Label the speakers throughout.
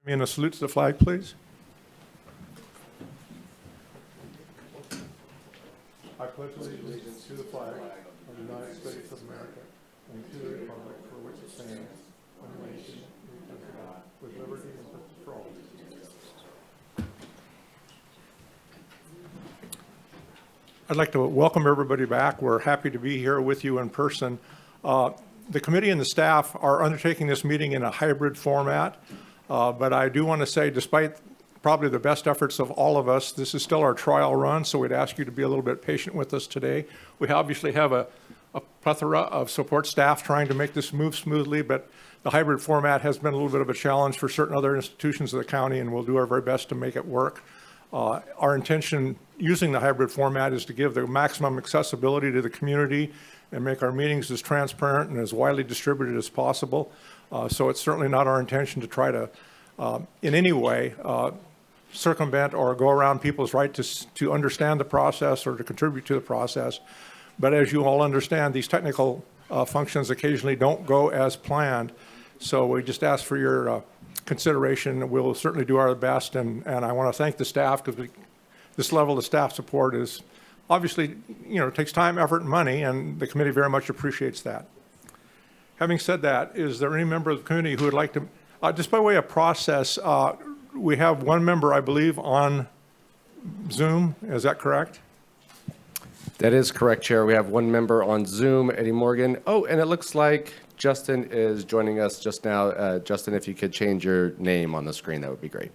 Speaker 1: Me in a salute to the flag, please. I pledge allegiance to the flag of the United States of America and to the republic for which it stands, one nation, under God, with liberty and justice for all. I'd like to welcome everybody back. We're happy to be here with you in person. The committee and the staff are undertaking this meeting in a hybrid format, but I do want to say, despite probably the best efforts of all of us, this is still our trial run, so we'd ask you to be a little bit patient with us today. We obviously have a plethora of support staff trying to make this move smoothly, but the hybrid format has been a little bit of a challenge for certain other institutions of the county, and we'll do our very best to make it work. Our intention using the hybrid format is to give the maximum accessibility to the community and make our meetings as transparent and as widely distributed as possible. So it's certainly not our intention to try to, in any way, circumvent or go around people's right to understand the process or to contribute to the process. But as you all understand, these technical functions occasionally don't go as planned. So we just ask for your consideration. We'll certainly do our best, and I want to thank the staff, because this level of staff support is obviously, it takes time, effort, and money, and the committee very much appreciates that. Having said that, is there any member of the committee who would like to, just by way of process, we have one member, I believe, on Zoom. Is that correct?
Speaker 2: That is correct, Chair. We have one member on Zoom, Eddie Morgan. Oh, and it looks like Justin is joining us just now. Justin, if you could change your name on the screen, that would be great.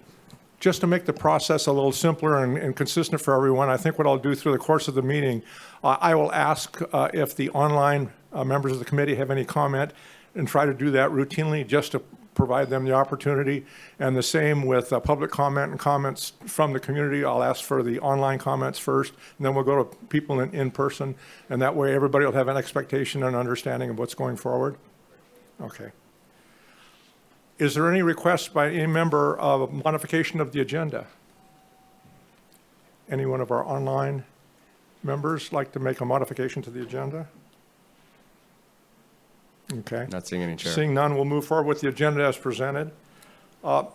Speaker 1: Just to make the process a little simpler and consistent for everyone, I think what I'll do through the course of the meeting, I will ask if the online members of the committee have any comment, and try to do that routinely just to provide them the opportunity. And the same with public comment and comments from the community. I'll ask for the online comments first, and then we'll go to people in person. And that way everybody will have an expectation and understanding of what's going forward. Okay. Is there any request by any member of modification of the agenda? Any one of our online members like to make a modification to the agenda? Okay.
Speaker 2: Not seeing any, Chair.
Speaker 1: Seeing none, we'll move forward with the agenda as presented.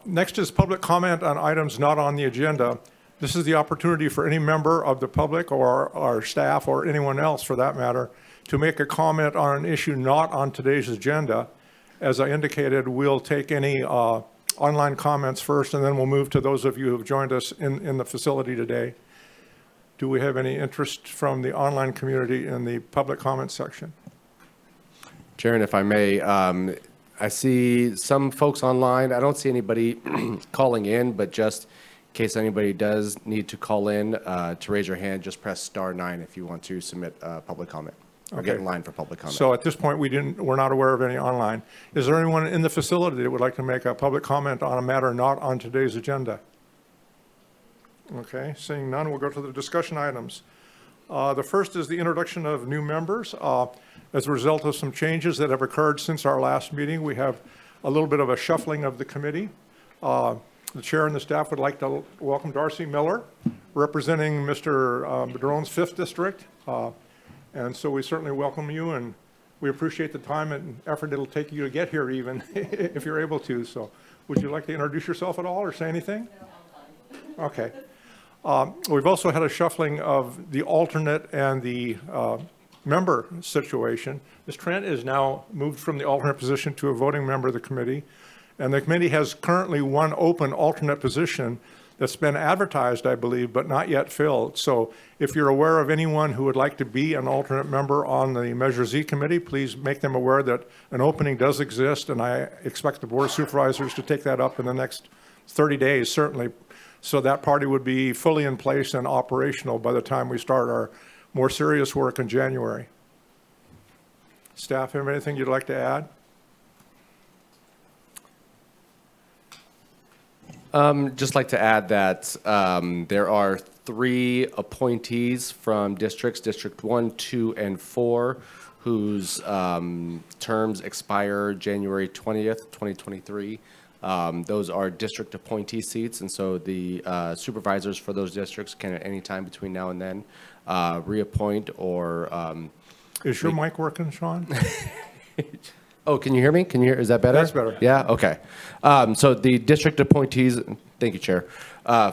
Speaker 1: Next is public comment on items not on the agenda. This is the opportunity for any member of the public or our staff or anyone else for that matter to make a comment on an issue not on today's agenda. As I indicated, we'll take any online comments first, and then we'll move to those of you who have joined us in the facility today. Do we have any interest from the online community in the public comment section?
Speaker 2: Chair, and if I may, I see some folks online. I don't see anybody calling in, but just in case anybody does need to call in, to raise your hand, just press *9 if you want to submit public comment. Or get in line for public comment.
Speaker 1: So at this point, we're not aware of any online. Is there anyone in the facility that would like to make a public comment on a matter not on today's agenda? Okay, seeing none, we'll go to the discussion items. The first is the introduction of new members. As a result of some changes that have occurred since our last meeting, we have a little bit of a shuffling of the committee. The chair and the staff would like to welcome Darcy Miller, representing Mr. Madrone's 5th District. And so we certainly welcome you, and we appreciate the time and effort it'll take you to get here even, if you're able to. So would you like to introduce yourself at all or say anything? No, I'm fine. Okay. We've also had a shuffling of the alternate and the member situation. Ms. Trent is now moved from the alternate position to a voting member of the committee. And the committee has currently one open alternate position that's been advertised, I believe, but not yet filled. So if you're aware of anyone who would like to be an alternate member on the Measure Z committee, please make them aware that an opening does exist, and I expect the Board of Supervisors to take that up in the next 30 days, certainly. So that party would be fully in place and operational by the time we start our more serious work in January. Staff, have anything you'd like to add?
Speaker 2: Just like to add that there are 3 appointees from districts, District 1, 2, and 4, whose terms expire January 20th, 2023. Those are district appointee seats, and so the supervisors for those districts can at any time between now and then reappoint or...
Speaker 1: Is your mic working, Sean?
Speaker 2: Oh, can you hear me? Can you hear? Is that better?
Speaker 1: That's better.
Speaker 2: Yeah. Okay. So the district appointees. Thank you, Chair.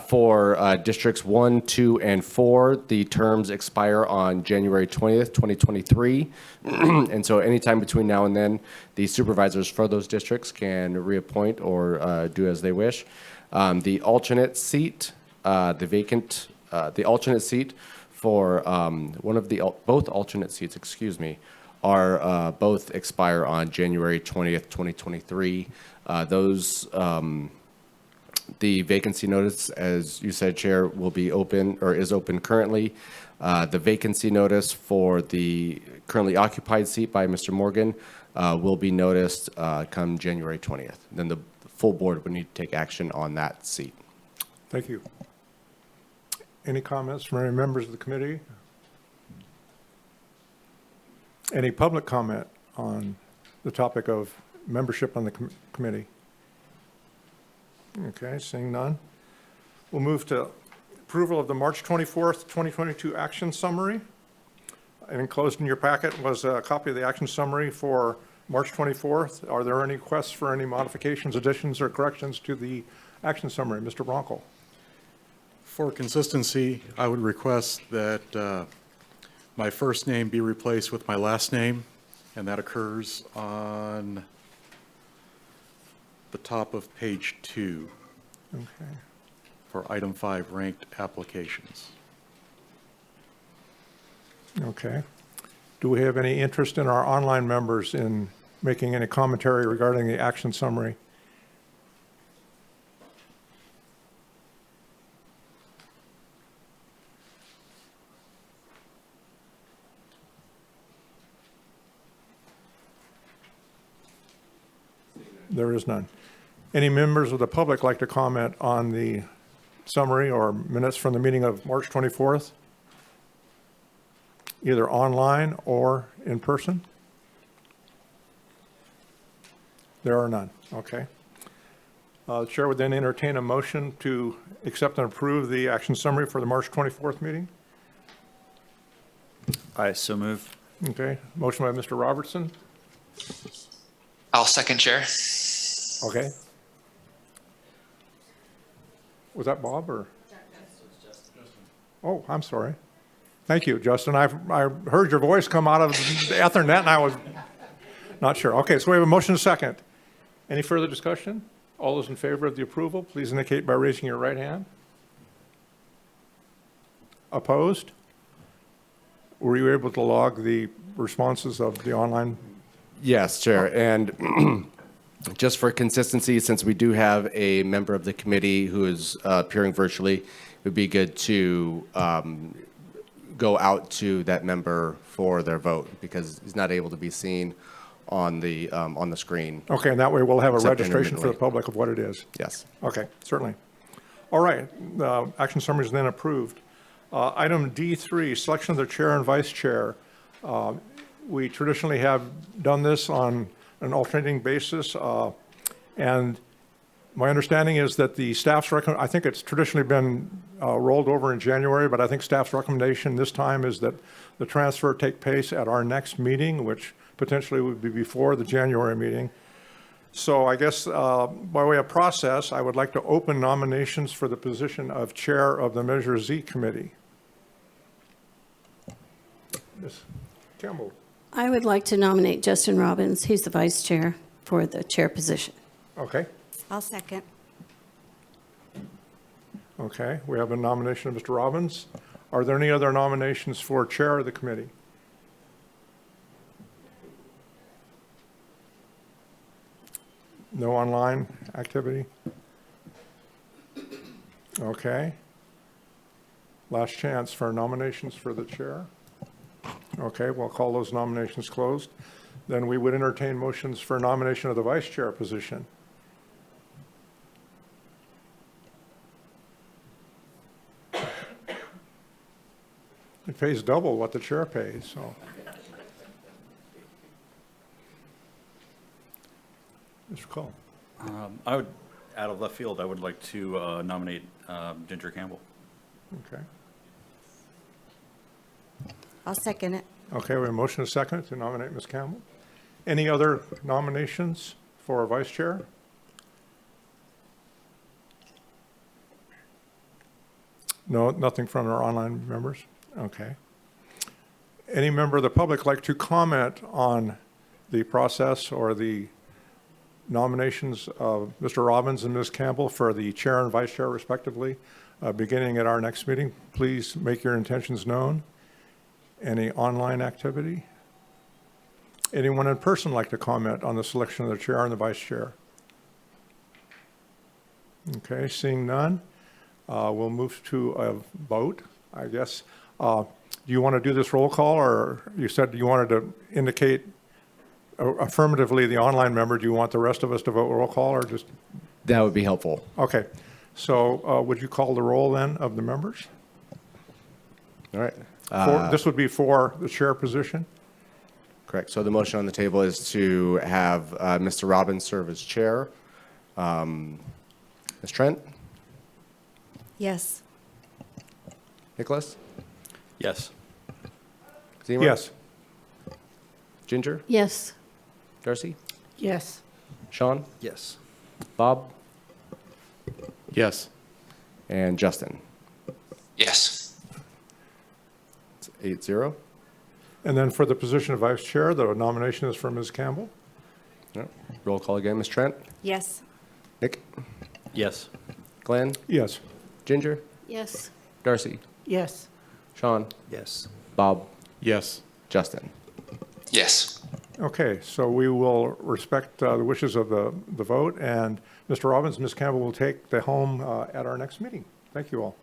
Speaker 2: For districts 1, 2, and 4, the terms expire on January 20th, 2023, and so anytime between now and then, the supervisors for those districts can reappoint or do as they wish. The alternate seat, the alternate seat for both alternate seats, excuse me, are both expire on January 20th, 2023. The vacancy notice, as you said, Chair, will be open or is open currently. The vacancy notice for the currently occupied seat by Mr. Morgan will be noticed come January 20th. Then the full board would need to take action on that seat.
Speaker 1: Thank you. Any comments from any members of the committee? Any public comment on the topic of membership on the committee? Okay, seeing none. We'll move to approval of the March 24th, 2022 action summary. And enclosed in your packet was a copy of the action summary for March 24th. Are there any requests for any modifications, additions, or corrections to the action summary? Mr. Bronco.
Speaker 3: For consistency, I would request that my first name be replaced with my last name, and that occurs on the top of page 2
Speaker 1: Okay.
Speaker 3: for item 5, ranked applications.
Speaker 1: Okay. Do we have any interest in our online members in making any commentary regarding the action summary? There is none. Any members of the public like to comment on the summary or minutes from the meeting of March 24th? Either online or in person? There are none. Okay. The chair would then entertain a motion to accept and approve the action summary for the March 24th meeting.
Speaker 4: I so move.
Speaker 1: Okay. Motion by Mr. Robertson.
Speaker 5: I'll second, Chair.
Speaker 1: Okay. Was that Bob or? Oh, I'm sorry. Thank you, Justin. I heard your voice come out of the Ethernet and I was not sure. Okay, so we have a motion and a second. Any further discussion? All those in favor of the approval, please indicate by raising your right hand. Opposed? Were you able to log the responses of the online?
Speaker 2: Yes, Chair. And just for consistency, since we do have a member of the committee who is appearing virtually, it would be good to go out to that member for their vote because he's not able to be seen on the screen.
Speaker 1: Okay, and that way we'll have a
Speaker 2: Except
Speaker 1: registration for the
Speaker 2: intermittently.
Speaker 1: public of what it is.
Speaker 2: Yes.
Speaker 1: Okay, certainly. All right, the action summary is then approved. Item D3, selection of the chair and vice chair. We traditionally have done this on an alternating basis, and my understanding is that the staff's I think it's traditionally been rolled over in January, but I think staff's recommendation this time is that the transfer take place at our next meeting, which potentially would be before the January meeting. So I guess by way of process, I would like to open nominations for the position of chair of the Measure Z committee. Ms. Campbell.
Speaker 6: I would like to nominate Justin Robbins. He's the vice chair for the chair position.
Speaker 1: Okay.
Speaker 7: I'll second.
Speaker 1: Okay, we have a nomination of Mr. Robbins. Are there any other nominations for chair of the committee? No online activity? Okay. Last chance for nominations for the chair. Okay, we'll call those nominations closed. Then we would entertain motions for nomination of the vice chair position. It pays double what the chair pays, so. Mr. Cole.
Speaker 4: I would, out of left field, I would like to nominate Ginger Campbell.
Speaker 1: Okay.
Speaker 7: I'll second it.
Speaker 1: Okay, we have a motion and a second to nominate Ms. Campbell. Any other nominations for vice chair? No, nothing from our online members? Okay. Any member of the public like to comment on the process or the nominations of Mr. Robbins and Ms. Campbell for the chair and vice chair respectively, beginning at our next meeting? Please make your intentions known. Any online activity? Anyone in person like to comment on the selection of the chair and the vice chair? Okay, seeing none, we'll move to a vote, I guess. Do you want to do this roll call, or you said you wanted to indicate affirmatively the online member? Do you want the rest of us to vote roll call, or just?
Speaker 2: That would be helpful.
Speaker 1: Okay, so would you call the roll then of the members?
Speaker 2: All right.
Speaker 1: This would be for the chair position?
Speaker 2: Correct. So the motion on the table is to have Mr. Robbins serve as chair. Ms. Trent?
Speaker 7: Yes.
Speaker 2: Nicholas?
Speaker 4: Yes.
Speaker 2: Zemer?
Speaker 1: Yes.
Speaker 2: Ginger?
Speaker 6: Yes.
Speaker 2: Darcy?
Speaker 7: Yes.
Speaker 2: Sean?
Speaker 4: Yes.
Speaker 2: Bob?
Speaker 3: Yes.
Speaker 2: And Justin?
Speaker 5: Yes.
Speaker 2: It's 8-0.
Speaker 1: And then for the position of vice chair, the nomination is for Ms. Campbell.
Speaker 2: Yep. Roll call again. Ms. Trent?
Speaker 7: Yes.
Speaker 2: Nick?
Speaker 4: Yes.
Speaker 2: Glenn?
Speaker 1: Yes.
Speaker 2: Ginger?
Speaker 6: Yes.
Speaker 2: Darcy?
Speaker 7: Yes.
Speaker 2: Sean?
Speaker 4: Yes.
Speaker 2: Bob?
Speaker 3: Yes.
Speaker 2: Justin?
Speaker 5: Yes.
Speaker 1: Okay, so we will respect the wishes of the vote, and Mr. Robbins, Ms. Campbell will take the helm at our next meeting. Thank you all.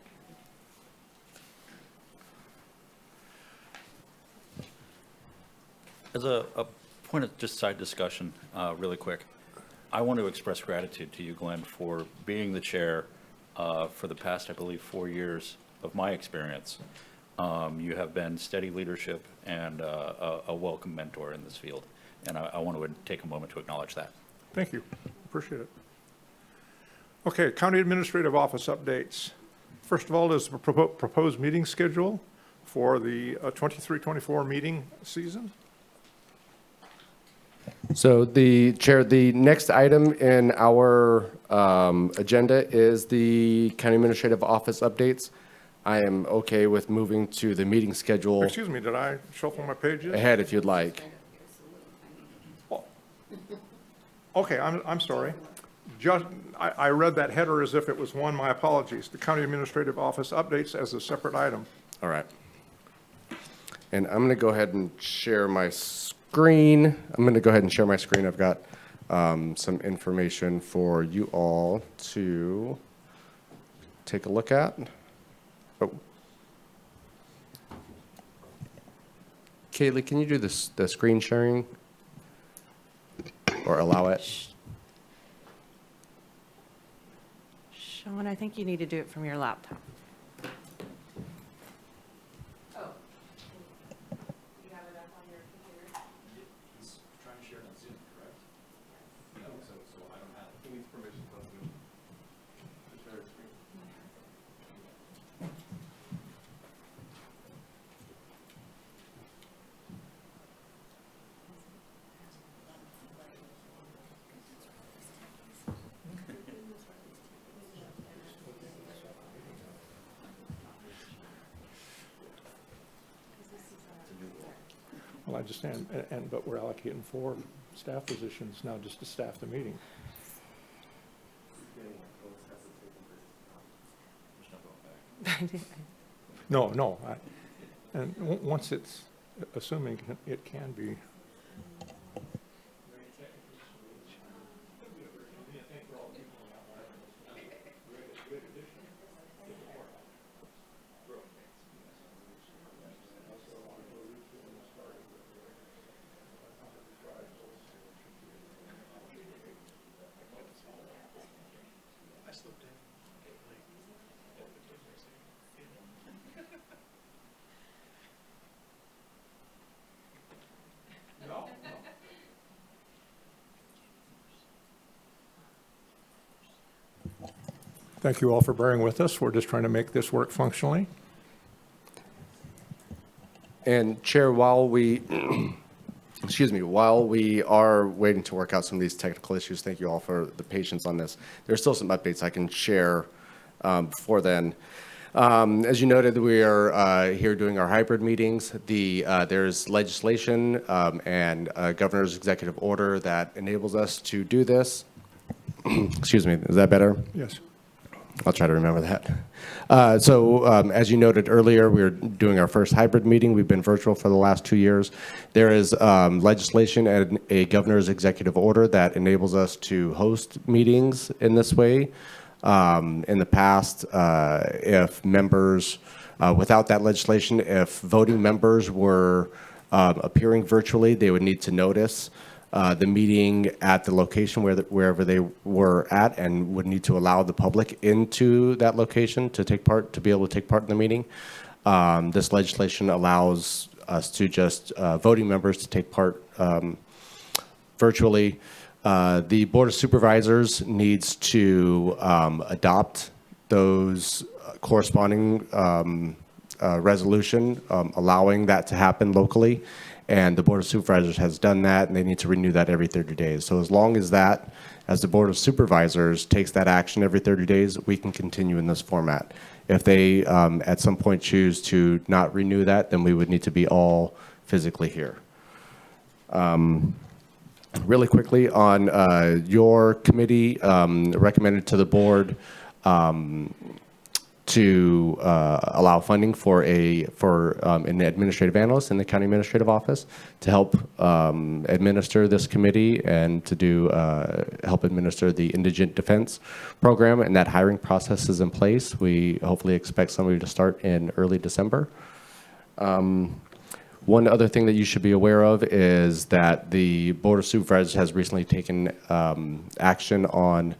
Speaker 4: As a point of just side discussion, really quick, I want to express gratitude to you, Glenn, for being the chair for the past, I believe, 4 years of my experience. You have been steady leadership and a welcome mentor in this field, and I want to take a moment to acknowledge that.
Speaker 1: Thank you. Appreciate it. Okay, County Administrative Office updates. First of all is the proposed meeting schedule for the 23-24 meeting season.
Speaker 2: So the chair, the next item in our agenda is the county administrative office updates. I am okay with moving to the meeting schedule
Speaker 1: Excuse me, did I shuffle my pages?
Speaker 2: ahead if you'd like.
Speaker 1: Oh. Okay, I'm sorry. Just, I read that header as if it was one. My apologies. The County Administrative Office updates as a separate item.
Speaker 2: All right. And I'm going to go ahead and share my screen. I've got some information for you all to take a look at. Oh. Kaylee, can you do the screen sharing or allow it?
Speaker 7: Sean, I think you need to do it from your laptop.
Speaker 1: Well, I understand, but we're allocating 4 staff positions now just to staff the meeting. No. And once it's, assuming it can be. Thank you all for bearing with us. We're just trying to make this work functionally.
Speaker 2: And Chair, while we excuse me, while we are waiting to work out some of these technical issues, thank you all for the patience on this. There's still some updates I can share before then. As you noted, we are here doing our hybrid meetings. There's legislation and a governor's executive order that enables us to do this. Excuse me, is that better?
Speaker 1: Yes.
Speaker 2: I'll try to remember that. As you noted earlier, we're doing our first hybrid meeting. We've been virtual for the last 2 years. There is legislation and a governor's executive order that enables us to host meetings in this way. In the past, if members, without that legislation, if voting members were appearing virtually, they would need to notice the meeting at the location wherever they were at, and would need to allow the public into that location to be able to take part in the meeting. This legislation allows us to just voting members to take part virtually. The Board of Supervisors needs to adopt those corresponding resolution allowing that to happen locally. And the Board of Supervisors has done that, and they need to renew that every 30 days. So as long as the Board of Supervisors takes that action every 30 days, we can continue in this format. If they at some point choose to not renew that, then we would need to be all physically here. Really quickly on your committee recommended to the board to allow funding for an administrative analyst in the county administrative office to help administer this committee and to help administer the indigent defense program, and that hiring process is in place. We hopefully expect somebody to start in early December. One other thing that you should be aware of is that the Board of Supervisors has recently taken action on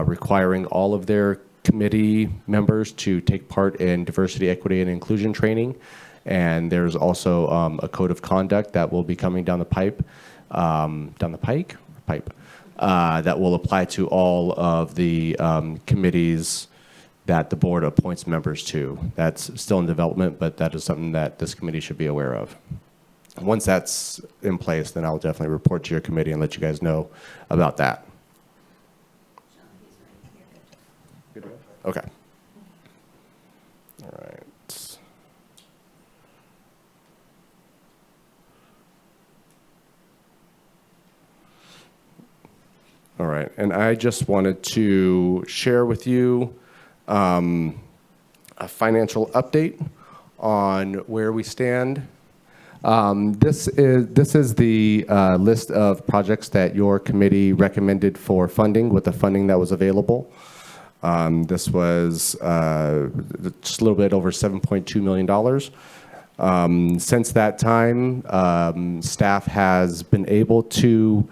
Speaker 2: requiring all of their committee members to take part in diversity, equity, and inclusion training. And there's also a code of conduct that will be coming down the pike, that will apply to all of the committees that the board appoints members to. That's still in development, but that is something that this committee should be aware of. Once that's in place, then I'll definitely report to your committee and let you guys know about that. Okay. All right. All right, and I just wanted to share with you a financial update on where we stand. This is the list of projects that your committee recommended for funding with the funding that was available. This was just a little bit over $7.2 million. Since that time, staff has been able to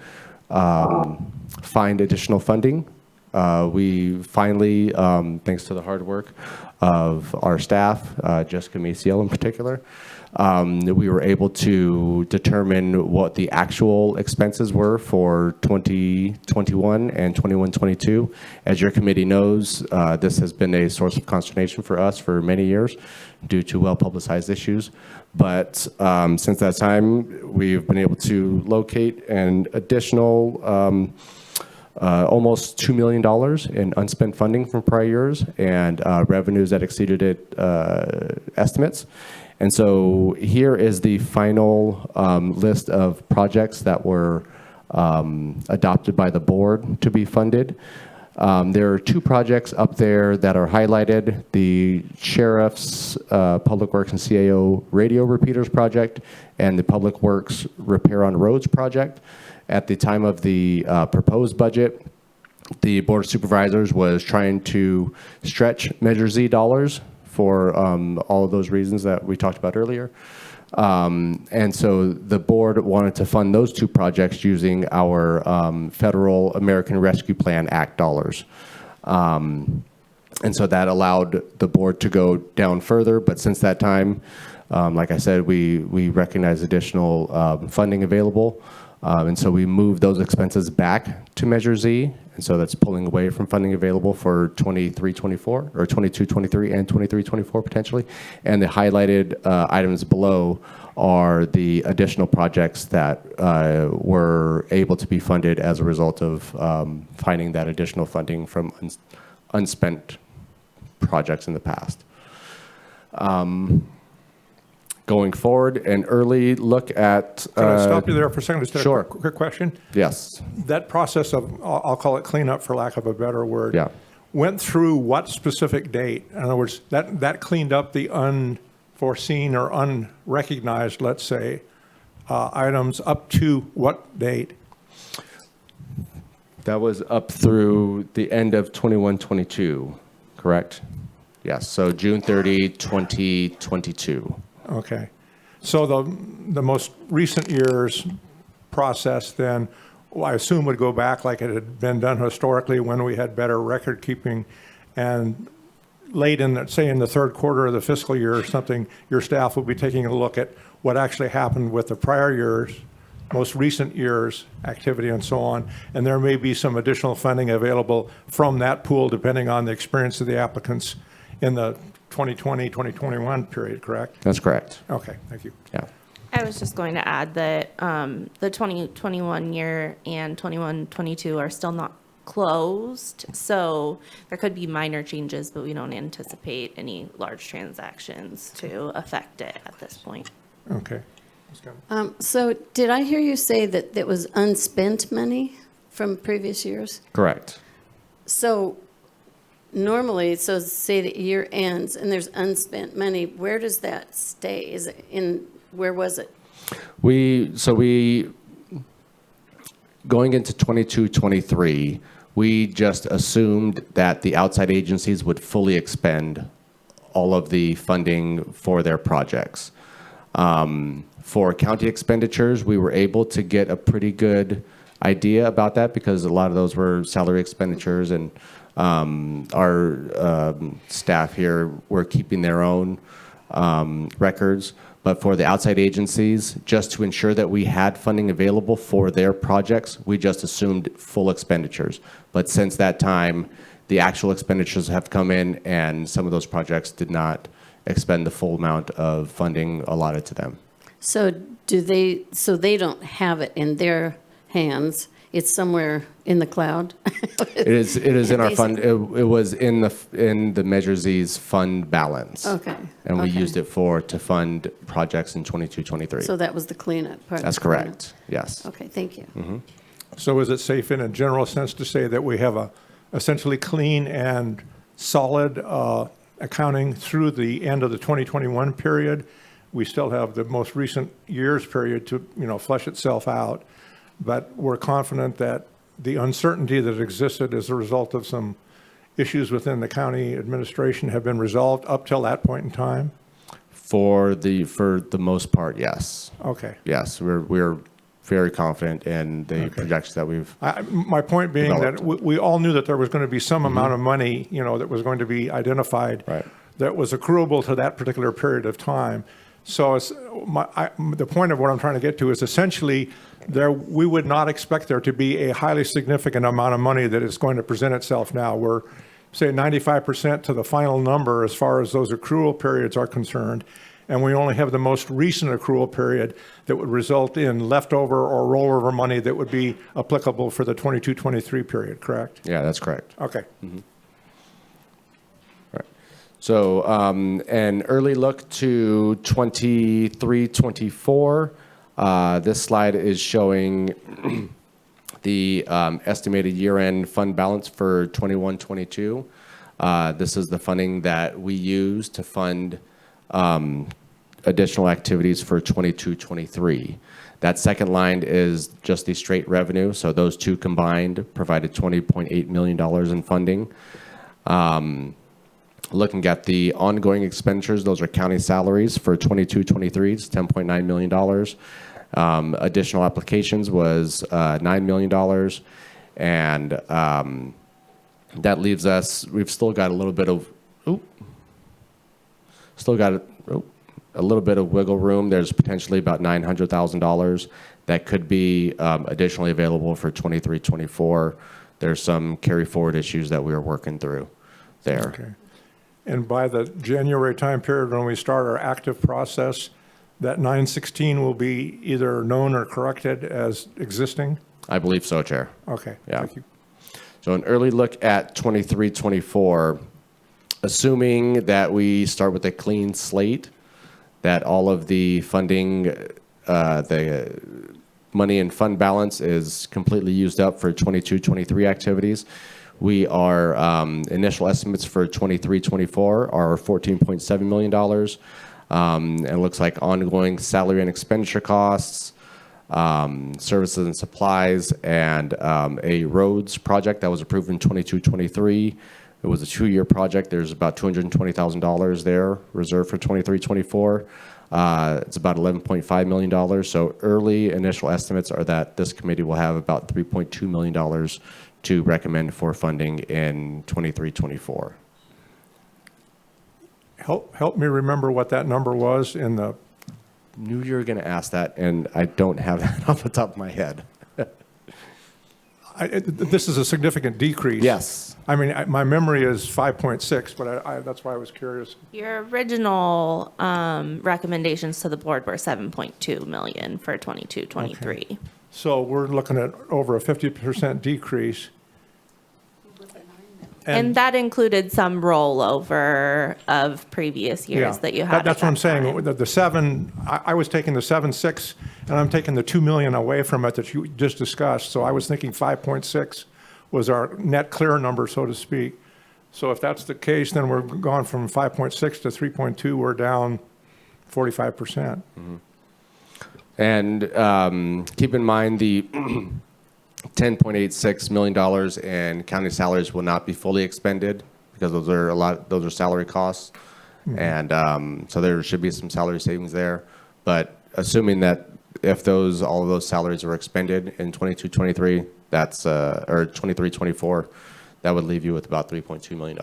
Speaker 2: find additional funding. We finally, thanks to the hard work of our staff, Jessica Maciel in particular, we were able to determine what the actual expenses were for 2021 and 21-22. As your committee knows, this has been a source of consternation for us for many years due to well-publicized issues. But since that time, we've been able to locate an additional almost $2 million in unspent funding from prior years and revenues that exceeded estimates. And so here is the final list of projects that were adopted by the board to be funded. There are 2 projects up there that are highlighted: the Sheriff's Public Works and CAO radio repeaters project and the Public Works Repair on Roads project. At the time of the proposed budget, the Board of Supervisors was trying to stretch Measure Z dollars for all of those reasons that we talked about earlier. And so the board wanted to fund those 2 projects using our Federal American Rescue Plan Act dollars. And so that allowed the board to go down further. But since that time, like I said, we recognize additional funding available. And so we moved those expenses back to Measure Z. And so that's pulling away from funding available for 23-24, or 22-23 and 23-24 potentially. And the highlighted items below are the additional projects that were able to be funded as a result of finding that additional funding from unspent projects in the past. Going forward, an early look at...
Speaker 1: Can I stop you there for a second? Just a
Speaker 2: Sure.
Speaker 1: quick question.
Speaker 2: Yes.
Speaker 1: That process of, I'll call it cleanup for lack of a better word.
Speaker 2: Yeah.
Speaker 1: Went through what specific date? In other words, that cleaned up the unforeseen or unrecognized, let's say, items up to what date?
Speaker 2: That was up through the end of 21-22, correct? Yes, so June 30, 2022.
Speaker 1: Okay. So the most recent year's process then, I assume would go back like it had been done historically when we had better record keeping, and late in, say, in the third quarter of the fiscal year or something, your staff will be taking a look at what actually happened with the prior year's, most recent year's activity and so on, and there may be some additional funding available from that pool depending on the experience of the applicants in the 2020, 2021 period, correct?
Speaker 2: That's correct.
Speaker 1: Okay, thank you.
Speaker 2: Yeah.
Speaker 7: I was just going to add that the 2021 year and 21-22 are still not closed, so there could be minor changes, but we don't anticipate any large transactions to affect it at this point.
Speaker 1: Okay.
Speaker 6: So did I hear you say that that was unspent money from previous years?
Speaker 2: Correct.
Speaker 6: So normally, so say the year ends and there's unspent money, where does that stay? Is it in, where was it?
Speaker 2: Going into 22-23, we just assumed that the outside agencies would fully expend all of the funding for their projects. For county expenditures, we were able to get a pretty good idea about that because a lot of those were salary expenditures, and our staff here were keeping their own records. But for the outside agencies, just to ensure that we had funding available for their projects, we just assumed full expenditures. But since that time, the actual expenditures have come in, and some of those projects did not expend the full amount of funding allotted to them.
Speaker 6: So so they don't have it in their hands, it's somewhere in the cloud?
Speaker 2: It is in our fund. It was in the Measure Z's fund balance.
Speaker 6: Okay.
Speaker 2: And we
Speaker 6: okay.
Speaker 2: used it to fund projects in 22-23.
Speaker 6: So that was the cleanup part?
Speaker 2: That's correct. Yes.
Speaker 6: Okay, thank you.
Speaker 1: So is it safe in a general sense to say that we have a essentially clean and solid accounting through the end of the 2021 period? We still have the most recent year's period to, flesh itself out, but we're confident that the uncertainty that existed as a result of some issues within the county administration have been resolved up till that point in time?
Speaker 2: For the most part, yes.
Speaker 1: Okay.
Speaker 2: Yes, we're very confident in the projections that we've.
Speaker 1: My point being
Speaker 2: developed.
Speaker 1: that we all knew that there was going to be some amount of money, that was going to be identified
Speaker 2: Right.
Speaker 1: that was accruable to that particular period of time. So the point of what I'm trying to get to is essentially we would not expect there to be a highly significant amount of money that is going to present itself now. We're, say, 95% to the final number as far as those accrual periods are concerned, and we only have the most recent accrual period that would result in leftover or rollover money that would be applicable for the 22-23 period, correct?
Speaker 2: Yeah, that's correct.
Speaker 1: Okay.
Speaker 2: Right. So an early look to 23-24. This slide is showing the estimated year-end fund balance for 21-22. This is the funding that we use to fund additional activities for 22-23. That second line is just the straight revenue. So those two combined provided $20.8 million in funding. Looking at the ongoing expenditures, those are county salaries for 22-23, it's $10.9 million. Additional applications was $9 million. And that leaves us, we've still got a little bit of, a little bit of wiggle room. There's potentially about $900,000 that could be additionally available for 23-24 there's some carry forward issues that we are working through there.
Speaker 1: Okay. And by the January time period when we start our active process, that 916 will be either known or corrected as existing?
Speaker 2: I believe so, Chair.
Speaker 1: Okay,
Speaker 2: Yeah.
Speaker 1: thank you.
Speaker 2: So an early look at 23-24, assuming that we start with a clean slate, that all of the funding, the money in fund balance is completely used up for 22-23 activities. We are, initial estimates for 23-24 are $14.7 million. It looks like ongoing salary and expenditure costs, services and supplies, and a roads project that was approved in 22-23. It was a 2-year project. There's about $220,000 there reserved for 23-24. It's about $11.5 million. So early initial estimates are that this committee will have about $3.2 million to recommend for funding in 23-24.
Speaker 1: Help me remember what that number was in the,
Speaker 2: Knew you were going to ask that, and I don't have that off the top of my head.
Speaker 1: this is a significant decrease.
Speaker 2: Yes.
Speaker 1: I mean, my memory is 5.6, but that's why I was curious.
Speaker 7: Your original recommendations to the board were 7.2 million for 22-23.
Speaker 1: So we're looking at over a 50% decrease.
Speaker 7: And that included some rollover of previous years
Speaker 1: Yeah,
Speaker 7: that you had.
Speaker 1: That's
Speaker 7: at
Speaker 1: what I'm
Speaker 7: that
Speaker 1: saying.
Speaker 7: time.
Speaker 1: The 7, I was taking the 7.6, and I'm taking the 2 million away from it that you just discussed. So I was thinking 5.6 was our net clear number, so to speak. So if that's the case, then we're gone from 5.6 to 3.2. We're down 45%.
Speaker 2: And keep in mind the $10.86 million in county salaries will not be fully expended because those are salary costs. And so there should be some salary savings there. But assuming that if all of those salaries were expended in 22-23, that's, or 23-24, that would leave you with about $3.2 million.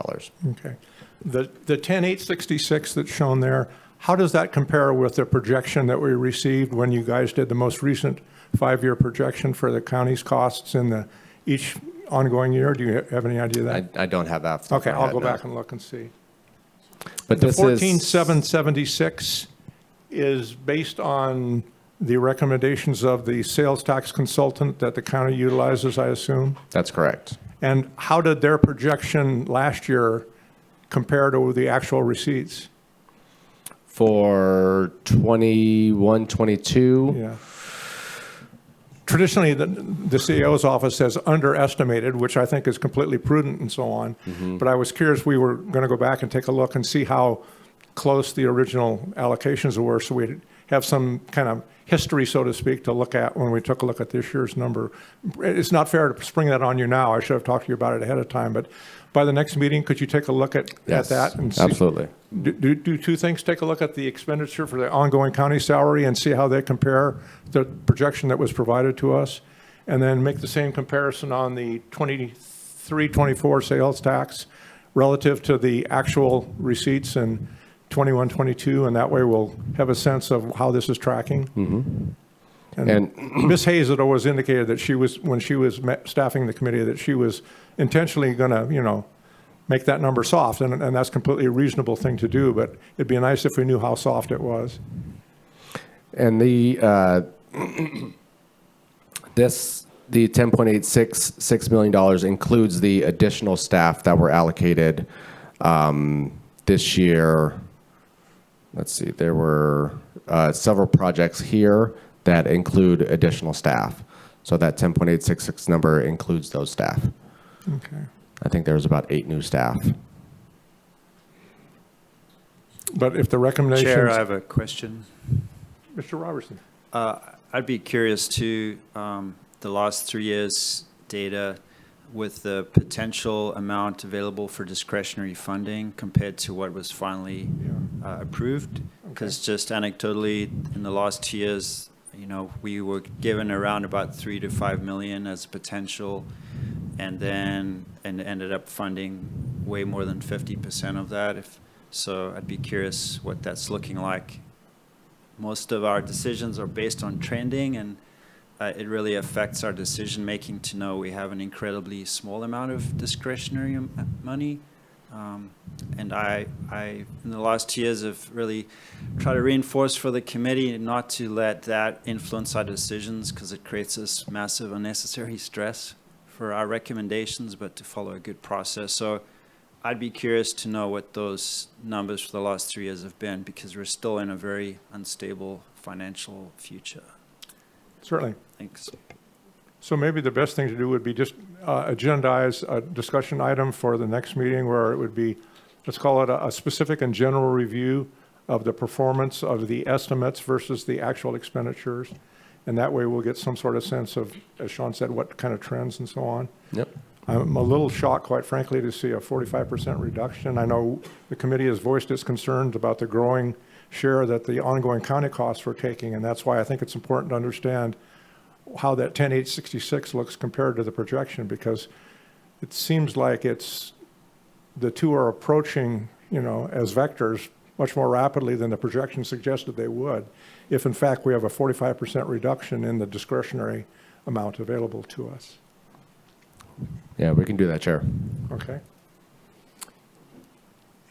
Speaker 1: Okay. The 10,866 that's shown there, how does that compare with the projection that we received when you guys did the most recent 5-year projection for the county's costs in each ongoing year? Do you have any idea of that?
Speaker 2: I don't have that. off the top
Speaker 1: Okay,
Speaker 2: of my
Speaker 1: I'll
Speaker 2: head,
Speaker 1: go
Speaker 2: no.
Speaker 1: back and look and see.
Speaker 2: But
Speaker 1: The
Speaker 2: this is
Speaker 1: 14,776 is based on the recommendations of the sales tax consultant that the county utilizes, I assume?
Speaker 2: That's correct.
Speaker 1: And how did their projection last year compare to the actual receipts?
Speaker 2: For 21-22,
Speaker 1: Yeah. Traditionally, the CAO's office has underestimated, which I think is completely prudent and so on. But I was curious, we were going to go back and take a look and see how close the original allocations were, so we'd have some kind of history, so to speak, to look at when we took a look at this year's number. It's not fair to spring that on you now. I should have talked to you about it ahead of time. But by the next meeting, could you take a look at
Speaker 2: Yes,
Speaker 1: that? And see,
Speaker 2: absolutely.
Speaker 1: do two things. Take a look at the expenditure for the ongoing county salary and see how they compare the projection that was provided to us. And then make the same comparison on the 23-24 sales tax relative to the actual receipts in 21-22. And that way we'll have a sense of how this is tracking. And Ms. Hayes had always indicated that when she was staffing the committee, that she was intentionally going to, make that number soft, and that's completely a reasonable thing to do, but it'd be nice if we knew how soft it was.
Speaker 2: And the $10.86 million includes the additional staff that were allocated this year. Let's see, there were several projects here that include additional staff. So that 10.866 number includes those staff.
Speaker 1: Okay.
Speaker 2: I think there was about 8 new staff.
Speaker 1: But if the recommendations.
Speaker 8: Chair, I have a question.
Speaker 1: Mr. Robertson.
Speaker 8: I'd be curious to the last 3 years' data with the potential amount available for discretionary funding compared to what was finally approved. Because just anecdotally, in the last 2 years, we were given around about 3 to 5 million as potential, and ended up funding way more than 50% of that. So I'd be curious what that's looking like. Most of our decisions are based on trending, and it really affects our decision-making to know we have an incredibly small amount of discretionary money. And I, in the last 2 years, have really tried to reinforce for the committee not to let that influence our decisions, because it creates this massive unnecessary stress for our recommendations, but to follow a good process. So I'd be curious to know what those numbers for the last 3 years have been, because we're still in a very unstable financial future.
Speaker 1: Certainly.
Speaker 8: Thanks.
Speaker 1: So maybe the best thing to do would be just agendize a discussion item for the next meeting where it would be, let's call it a specific and general review of the performance of the estimates versus the actual expenditures. And that way we'll get some sort of sense of, as Sean said, what kind of trends and so on.
Speaker 2: Yep.
Speaker 1: I'm a little shocked, quite frankly, to see a 45% reduction. I know the committee has voiced its concerns about the growing share that the ongoing county costs were taking, and that's why I think it's important to understand how that 10,866 looks compared to the projection, because it seems like the two are approaching, as vectors much more rapidly than the projection suggested they would, if in fact we have a 45% reduction in the discretionary amount available to us.
Speaker 2: Yeah, we can do that, Chair.
Speaker 1: Okay.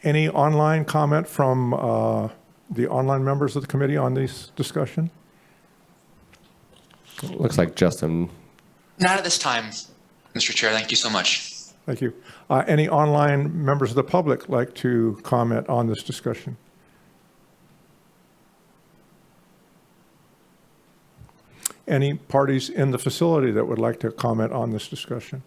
Speaker 1: Any online comment from the online members of the committee on this discussion?
Speaker 2: Looks like Justin.
Speaker 5: Not at this time, Mr. Chair. Thank you so much.
Speaker 1: Thank you. Any online members of the public like to comment on this discussion? Any parties in the facility that would like to comment on this discussion?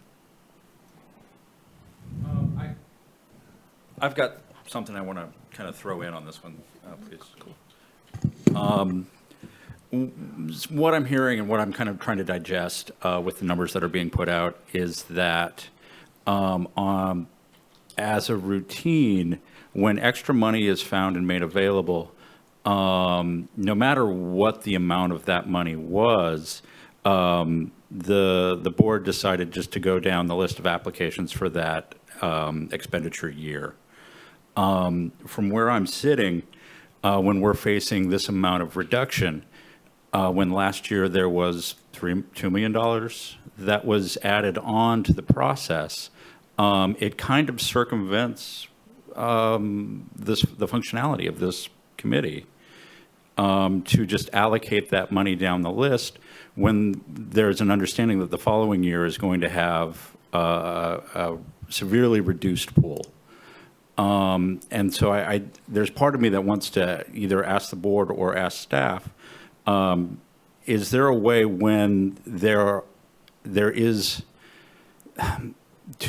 Speaker 4: I've got something I want to kind of throw in on this one, please. What I'm hearing and what I'm kind of trying to digest with the numbers that are being put out is that as a routine, when extra money is found and made available, no matter what the amount of that money was, the board decided just to go down the list of applications for that expenditure year. From where I'm sitting, when we're facing this amount of reduction, when last year there was $2 million that was added on to the process, it kind of circumvents the functionality of this committee to just allocate that money down the list when there's an understanding that the following year is going to have a severely reduced pool. And so there's part of me that wants to either ask the board or ask staff, is there a way when there is $2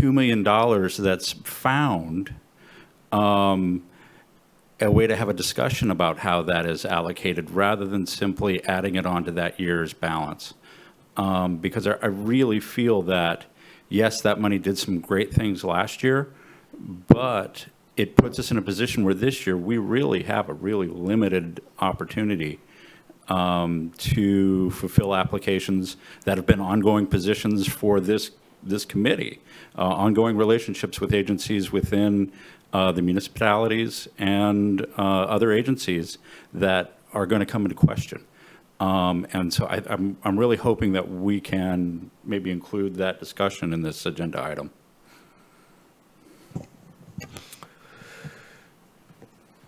Speaker 4: million that's found, a way to have a discussion about how that is allocated rather than simply adding it onto that year's balance? Because I really feel that, yes, that money did some great things last year, but it puts us in a position where this year we really have a really limited opportunity to fulfill applications that have been ongoing positions for this committee, ongoing relationships with agencies within the municipalities and other agencies that are going to come into question. And so I'm really hoping that we can maybe include that discussion in this agenda item.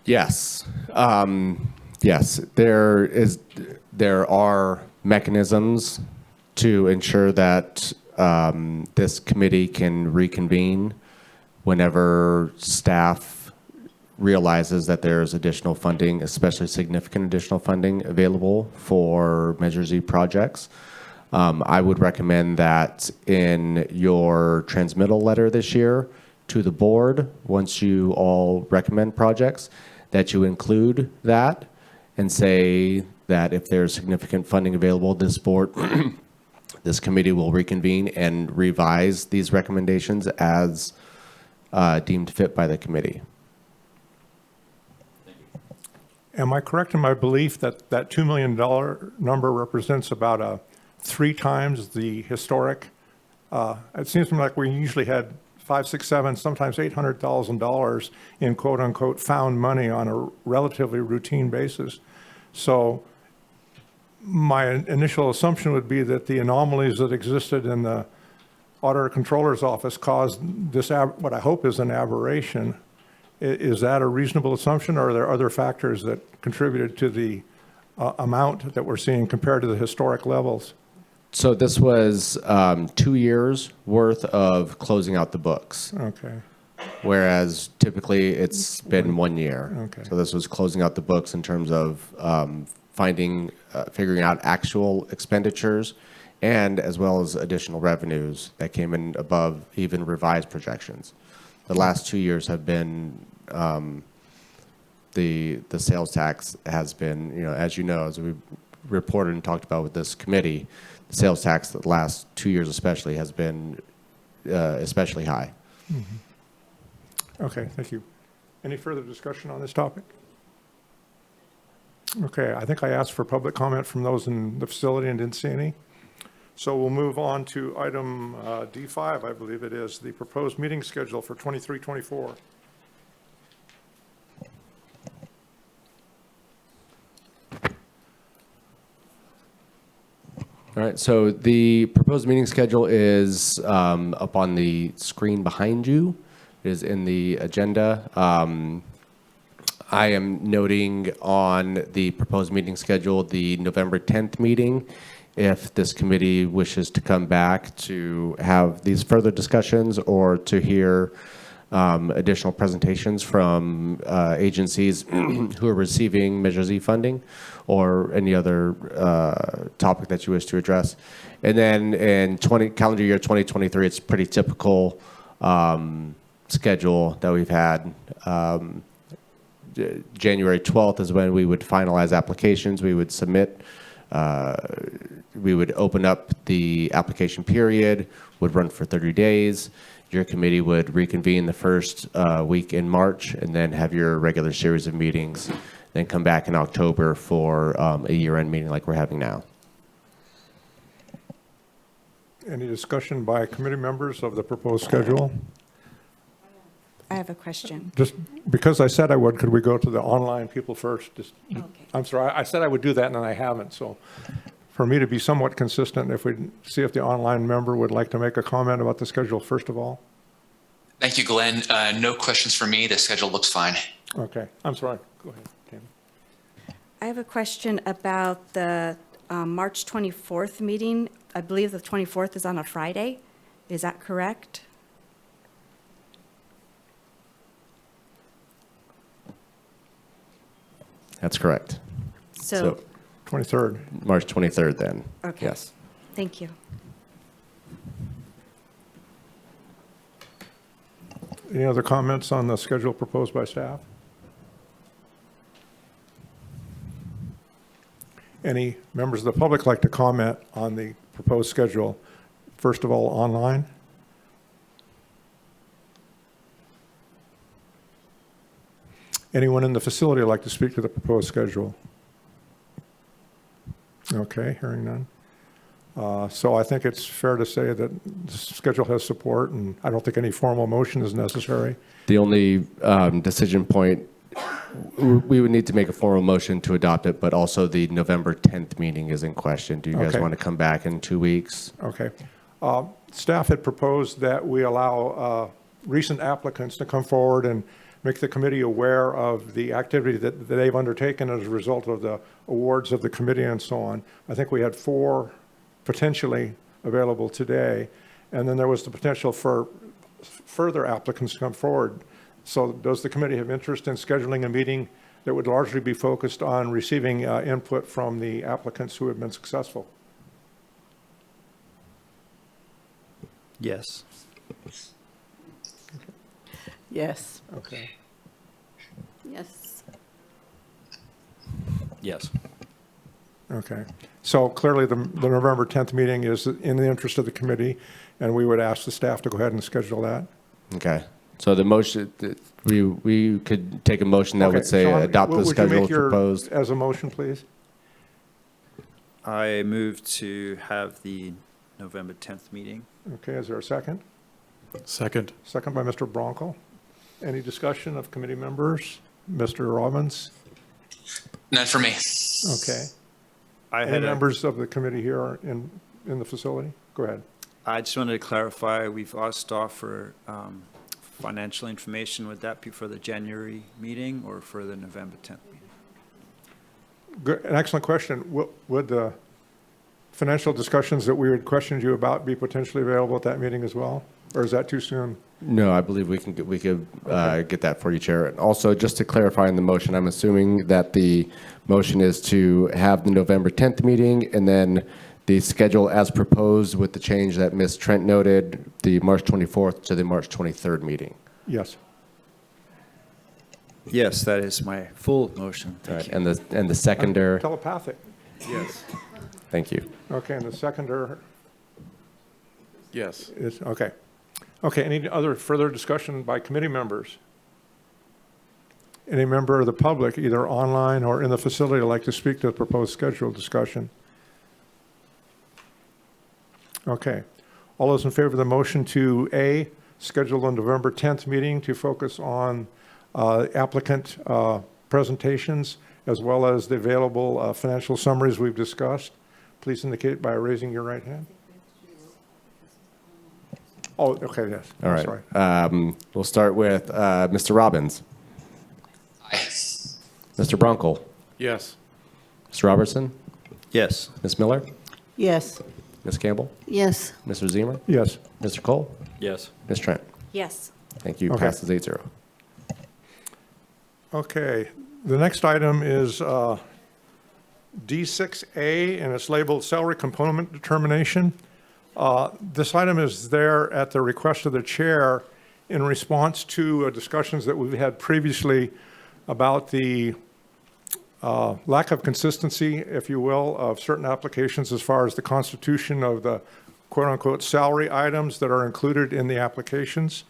Speaker 2: Yes. Yes, there are mechanisms to ensure that this committee can reconvene whenever staff realizes that there's additional funding, especially significant additional funding available for Measure Z projects. I would recommend that in your transmittal letter this year to the board, once you all recommend projects, that you include that and say that if there's significant funding available, this board, this committee will reconvene and revise these recommendations as deemed fit by the committee.
Speaker 1: Am I correct in my belief that that $2 million number represents about 3 times the historic? It seems to me like we usually had 5, 6, 7, sometimes $800,000 in quote unquote found money on a relatively routine basis. So my initial assumption would be that the anomalies that existed in the Auditor Controller's Office caused this, what I hope is an aberration. Is that a reasonable assumption, or are there other factors that contributed to the amount that we're seeing compared to the historic levels?
Speaker 2: So this was 2 years worth of closing out the books,
Speaker 1: Okay,
Speaker 2: whereas typically it's been 1 year.
Speaker 1: Okay.
Speaker 2: So this was closing out the books in terms of figuring out actual expenditures, and as well as additional revenues that came in above even revised projections. The last 2 years have been, the sales tax has been, as you know, as we reported and talked about with this committee, the sales tax the last 2 years especially has been especially high.
Speaker 1: okay, thank you. Any further discussion on this topic? Okay, I think I asked for public comment from those in the facility and didn't see any. So we'll move on to item D5, I believe it is, the proposed meeting schedule for 23-24.
Speaker 2: All right, so the proposed meeting schedule is up on the screen behind you. It is in the agenda. I am noting on the proposed meeting schedule the November 10th meeting. If this committee wishes to come back to have these further discussions or to hear additional presentations from agencies who are receiving Measure Z funding, or any other topic that you wish to address. And then in calendar year 2023, it's pretty typical schedule that we've had. January 12th is when we would finalize applications. We would submit. We would open up the application period, would run for 30 days. Your committee would reconvene the first week in March, and then have your regular series of meetings, then come back in October for a year-end meeting like we're having now.
Speaker 1: Any discussion by committee members of the proposed schedule?
Speaker 9: I have a question.
Speaker 1: Just because I said I would, could we go to the online people first?
Speaker 9: Okay.
Speaker 1: I'm sorry, I said I would do that and then I haven't. So for me to be somewhat consistent, if we see if the online member would like to make a comment about the schedule first of all.
Speaker 5: Thank you, Glenn. No questions for me. The schedule looks fine.
Speaker 1: Okay, I'm sorry. Go ahead, Tammy.
Speaker 9: I have a question about the March 24th meeting. I believe the 24th is on a Friday. Is that correct?
Speaker 2: That's correct.
Speaker 9: So,
Speaker 1: 23rd.
Speaker 2: March 23rd then.
Speaker 9: okay.
Speaker 2: Yes.
Speaker 9: Thank you.
Speaker 1: Any other comments on the schedule proposed by staff? Any members of the public like to comment on the proposed schedule? First of all, online? Anyone in the facility like to speak to the proposed schedule? Okay, hearing none. So I think it's fair to say that the schedule has support, and I don't think any formal motion is necessary.
Speaker 2: The only decision point, we would need to make a formal motion to adopt it, but also the November 10th meeting is in question. Do you guys
Speaker 1: Okay.
Speaker 2: want to come back in 2 weeks?
Speaker 1: Okay. Staff had proposed that we allow recent applicants to come forward and make the committee aware of the activity that they've undertaken as a result of the awards of the committee and so on. I think we had 4 potentially available today, and then there was the potential for further applicants to come forward. So does the committee have interest in scheduling a meeting that would largely be focused on receiving input from the applicants who have been successful?
Speaker 8: Yes.
Speaker 6: Yes.
Speaker 1: Okay.
Speaker 6: Yes.
Speaker 4: Yes.
Speaker 1: Okay. So clearly, the November 10th meeting is in the interest of the committee, and we would ask the staff to go ahead and schedule that.
Speaker 2: Okay. So the motion, we could take a motion that
Speaker 1: Okay,
Speaker 2: would say
Speaker 1: Sean,
Speaker 2: adopt the
Speaker 1: would you
Speaker 2: schedule
Speaker 1: make your-
Speaker 2: proposed.
Speaker 1: As a motion, please?
Speaker 8: I move to have the November 10th meeting.
Speaker 1: Okay, is there a second?
Speaker 3: Second.
Speaker 1: Second by Mr. Bronco. Any discussion of committee members? Mr. Robbins?
Speaker 5: None for me.
Speaker 1: Okay. Any members of the committee here are in the facility? Go ahead.
Speaker 8: I just wanted to clarify, we've asked staff for financial information. Would that be for the January meeting or for the November 10th meeting?
Speaker 1: Good, an excellent question. Would the financial discussions that we had questioned you about be potentially available at that meeting as well? Or is that too soon?
Speaker 2: No, I believe we could get that for you, Chair. And also, just to clarify in the motion, I'm assuming that the motion is to have the November 10th meeting and then the schedule as proposed with the change that Ms. Trent noted, the March 24th to the March 23rd meeting.
Speaker 1: Yes.
Speaker 8: Yes, that is my full motion. Thank you.
Speaker 2: And the seconder.
Speaker 1: Telepathic.
Speaker 3: Yes.
Speaker 2: Thank you.
Speaker 1: Okay, and the seconder
Speaker 3: Yes.
Speaker 1: is, okay. Okay, any other further discussion by committee members? Any member of the public, either online or in the facility, would like to speak to the proposed schedule discussion? Okay. All those in favor of the motion to A, schedule the November 10th meeting to focus on applicant presentations as well as the available financial summaries we've discussed, please indicate by raising your right hand. Oh, okay, yes.
Speaker 2: All right.
Speaker 1: Sorry.
Speaker 2: We'll start with Mr. Robbins.
Speaker 5: Aye.
Speaker 2: Mr. Bronkel.
Speaker 3: Yes.
Speaker 2: Mr. Robertson.
Speaker 8: Yes.
Speaker 2: Ms. Miller.
Speaker 6: Yes.
Speaker 2: Ms. Campbell.
Speaker 6: Yes.
Speaker 2: Mr. Zemer.
Speaker 1: Yes.
Speaker 2: Mr. Cole.
Speaker 4: Yes.
Speaker 2: Ms. Trent.
Speaker 9: Yes.
Speaker 2: Thank you.
Speaker 1: Okay.
Speaker 2: Passes 8-0.
Speaker 1: Okay, the next item is D6A, and it's labeled salary component determination. This item is there at the request of the chair in response to discussions that we've had previously about the lack of consistency, if you will, of certain applications as far as the constitution of the quote-unquote salary items that are included in the applications.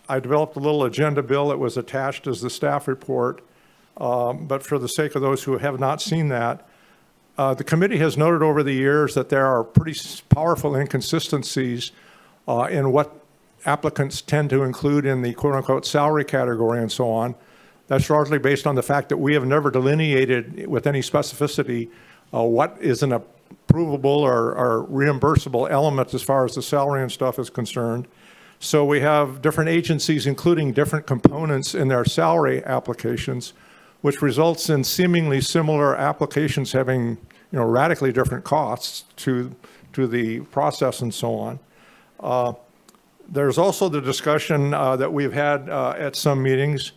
Speaker 1: I developed a little agenda bill that was attached as the staff report, but for the sake of those who have not seen that, the committee has noted over the years that there are pretty powerful inconsistencies in what applicants tend to include in the quote-unquote salary category and so on. That's largely based on the fact that we have never delineated with any specificity what is an approvable or reimbursable element as far as the salary and stuff is concerned. So we have different agencies including different components in their salary applications, which results in seemingly similar applications having, radically different costs to the process and so on. There's also the discussion that we've had at some meetings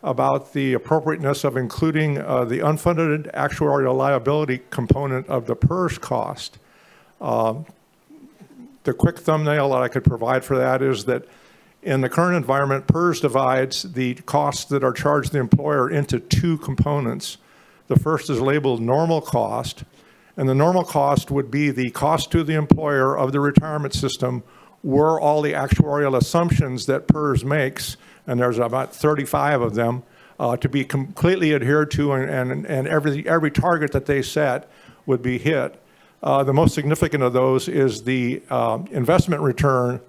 Speaker 1: about the appropriateness of including the unfunded actuarial liability component of the PERS cost. The quick thumbnail that I could provide for that is that in the current environment, PERS divides the costs that are charged the employer into two components. The first is labeled normal cost, and the normal cost would be the cost to the employer of the retirement system were all the actuarial assumptions that PERS makes, and there's about 35 of them, to be completely adhered to, and every target that they set would be hit. The most significant of those is the investment return,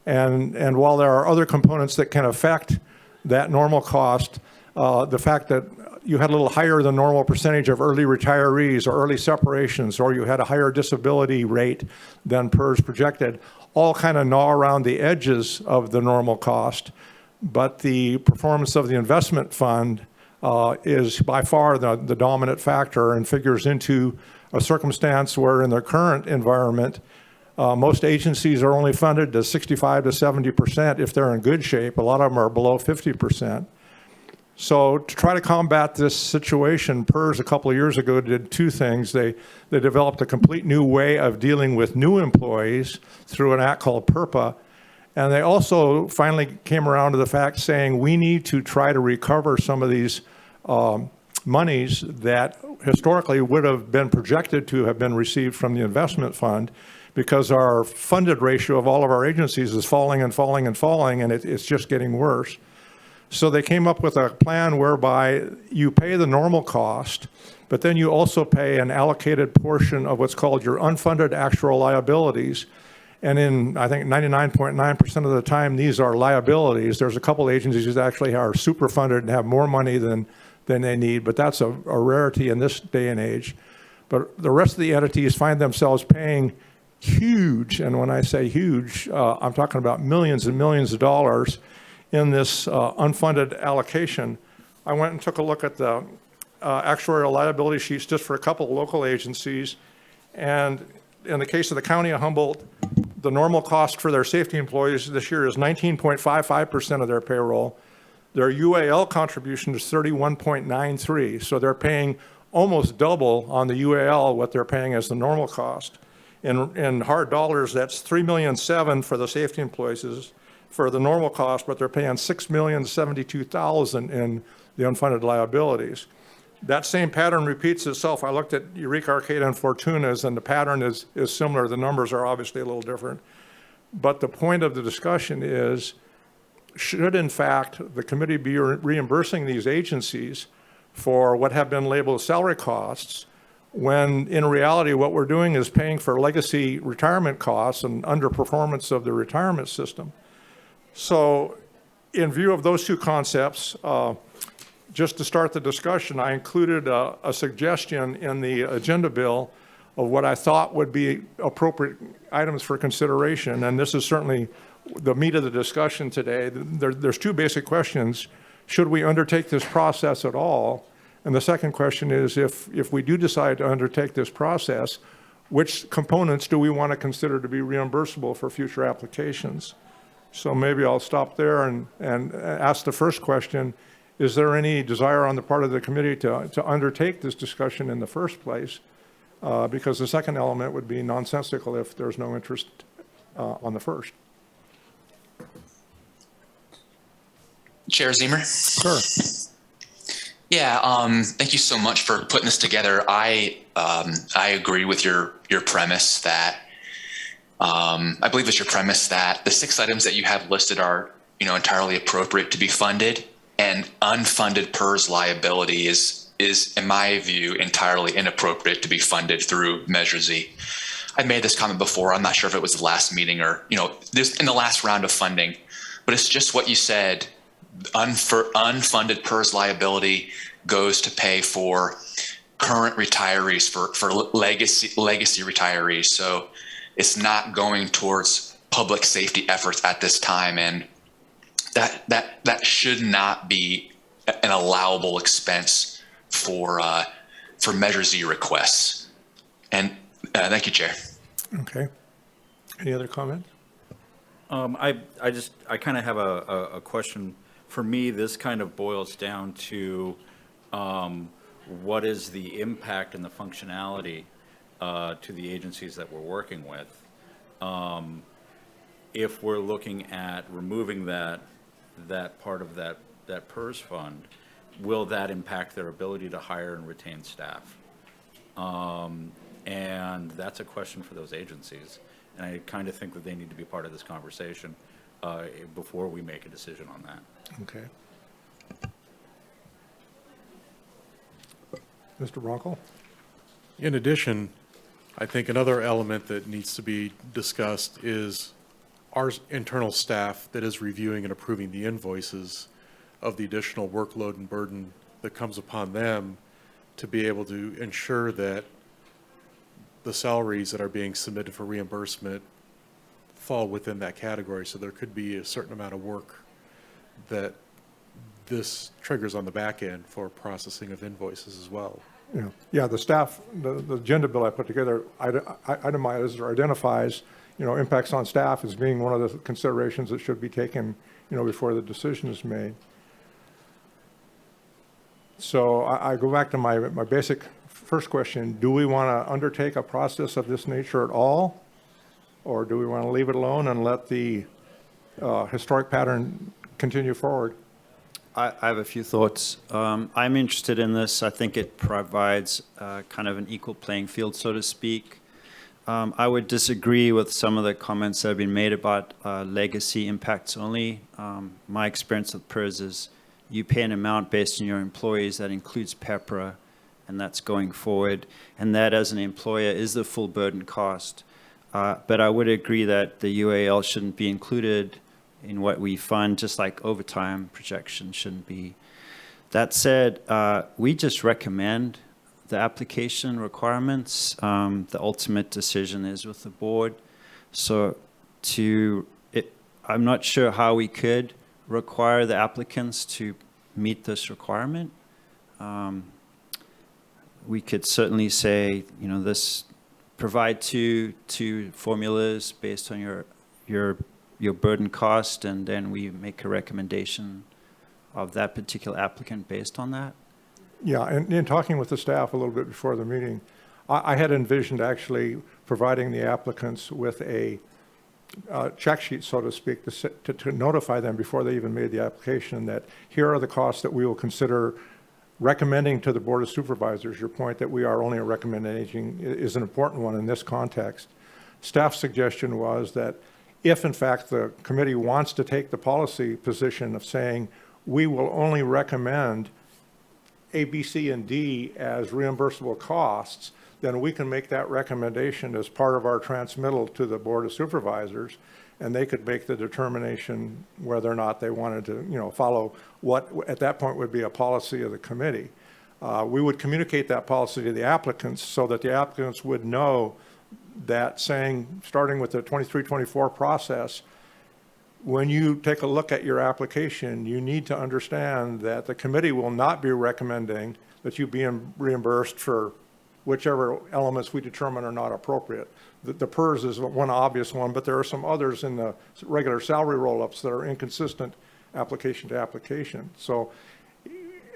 Speaker 1: and while there are other components that can affect that normal cost, the fact that you had a little higher than normal percentage of early retirees or early separations, or you had a higher disability rate than PERS projected, all kind of gnaw around the edges of the normal cost. But the performance of the investment fund is by far the dominant factor and figures into a circumstance where in their current environment, most agencies are only funded to 65 to 70% if they're in good shape. A lot of them are below 50%. So to try to combat this situation, PERS a couple of years ago did two things. They developed a complete new way of dealing with new employees through an act called PERPA. And they also finally came around to the fact saying we need to try to recover some of these monies that historically would have been projected to have been received from the investment fund, because our funded ratio of all of our agencies is falling and falling and falling, and it's just getting worse. So they came up with a plan whereby you pay the normal cost, but then you also pay an allocated portion of what's called your unfunded actuarial liabilities. And in, I think, 99.9% of the time, these are liabilities. There's a couple agencies that actually are super funded and have more money than they need, but that's a rarity in this day and age. But the rest of the entities find themselves paying huge, and when I say huge, I'm talking about millions and millions of dollars in this unfunded allocation. I went and took a look at the actuarial liability sheets just for a couple of local agencies. And in the case of the county of Humboldt, the normal cost for their safety employees this year is 19.55% of their payroll. Their UAL contribution is 31.93. So they're paying almost double on the UAL what they're paying as the normal cost. In hard dollars, that's $3.7 million for the safety employees for the normal cost, but they're paying $6,072,000 in the unfunded liabilities. That same pattern repeats itself. I looked at Eureka, Arcata, and Fortuna's, and the pattern is similar. The numbers are obviously a little different. But the point of the discussion is, should in fact the committee be reimbursing these agencies for what have been labeled salary costs, when in reality what we're doing is paying for legacy retirement costs and underperformance of the retirement system? So in view of those two concepts, just to start the discussion, I included a suggestion in the agenda bill of what I thought would be appropriate items for consideration. And this is certainly the meat of the discussion today. There's two basic questions. Should we undertake this process at all? And the second question is, if we do decide to undertake this process, which components do we want to consider to be reimbursable for future applications? So maybe I'll stop there and ask the first question. Is there any desire on the part of the committee to undertake this discussion in the first place? Because the second element would be nonsensical if there's no interest on the first.
Speaker 5: Chair Zemer?
Speaker 1: Sure.
Speaker 5: Yeah, thank you so much for putting this together. I agree with your premise that, I believe it's your premise that the 6 items that you have listed are, entirely appropriate to be funded, and unfunded PERS liability is, in my view, entirely inappropriate to be funded through Measure Z. I made this comment before. I'm not sure if it was the last meeting or, this in the last round of funding, but it's just what you said. Unfunded PERS liability goes to pay for current retirees, for legacy retirees. So it's not going towards public safety efforts at this time, and that should not be an allowable expense for Measure Z requests. And thank you, Chair.
Speaker 1: Okay. Any other comments?
Speaker 4: I kind of have a question. For me, this kind of boils down to what is the impact and the functionality to the agencies that we're working with. If we're looking at removing that part of that PERS fund, will that impact their ability to hire and retain staff? And that's a question for those agencies. And I kind of think that they need to be part of this conversation before we make a decision on that.
Speaker 1: Okay. Mr. Bronco?
Speaker 3: In addition, I think another element that needs to be discussed is our internal staff that is reviewing and approving the invoices of the additional workload and burden that comes upon them to be able to ensure that the salaries that are being submitted for reimbursement fall within that category. So there could be a certain amount of work that this triggers on the back end for processing of invoices as well.
Speaker 1: Yeah, the staff, the agenda bill I put together itemizes or identifies, impacts on staff as being one of the considerations that should be taken, before the decision is made. So I go back to my basic first question. Do we want to undertake a process of this nature at all? Or do we want to leave it alone and let the historic pattern continue forward?
Speaker 8: I have a few thoughts. I'm interested in this. I think it provides kind of an equal playing field, so to speak. I would disagree with some of the comments that have been made about legacy impacts only. My experience with PERS is you pay an amount based on your employees that includes PEPRA, and that's going forward. And that, as an employer, is the full burden cost. But I would agree that the UAL shouldn't be included in what we fund, just like overtime projection shouldn't be. That said, we just recommend the application requirements. The ultimate decision is with the board. So I'm not sure how we could require the applicants to meet this requirement. We could certainly say, provide two formulas based on your burden cost, and then we make a recommendation of that particular applicant based on that.
Speaker 1: Yeah, and in talking with the staff a little bit before the meeting, I had envisioned actually providing the applicants with a check sheet, so to speak, to notify them before they even made the application that here are the costs that we will consider recommending to the Board of Supervisors. Your point that we are only recommending is an important one in this context. Staff's suggestion was that if in fact the committee wants to take the policy position of saying we will only recommend A, B, C, and D as reimbursable costs, then we can make that recommendation as part of our transmittal to the Board of Supervisors, and they could make the determination whether or not they wanted to, follow what at that point would be a policy of the committee. We would communicate that policy to the applicants so that the applicants would know that starting with the 23-24 process, when you take a look at your application, you need to understand that the committee will not be recommending that you be reimbursed for whichever elements we determine are not appropriate. The PERS is one obvious one, but there are some others in the regular salary roll-ups that are inconsistent application to application. So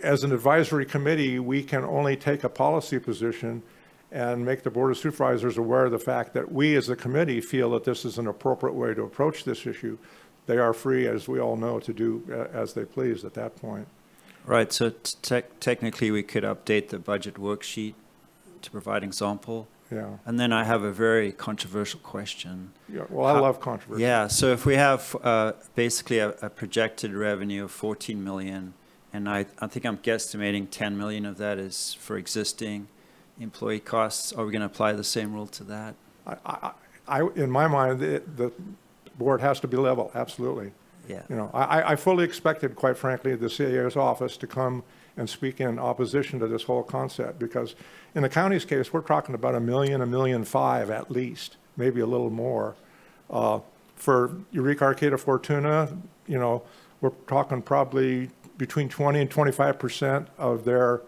Speaker 1: as an advisory committee, we can only take a policy position and make the Board of Supervisors aware of the fact that we as a committee feel that this is an appropriate way to approach this issue. They are free, as we all know, to do as they please at that point.
Speaker 8: Right, so technically we could update the budget worksheet to provide example.
Speaker 1: Yeah.
Speaker 8: And then I have a very controversial question.
Speaker 1: Yeah, well, I love controversy.
Speaker 8: Yeah, so if we have basically a projected revenue of 14 million, and I think I'm guesstimating 10 million of that is for existing employee costs, are we going to apply the same rule to that?
Speaker 1: In my mind, the board has to be level, absolutely.
Speaker 8: Yeah.
Speaker 1: I fully expected, quite frankly, the CAO's office to come and speak in opposition to this whole concept, because in the county's case, we're talking about $1 million, $1.5 million at least, maybe a little more. For Eureka Arcata Fortuna, we're talking probably between 20 and 25% of their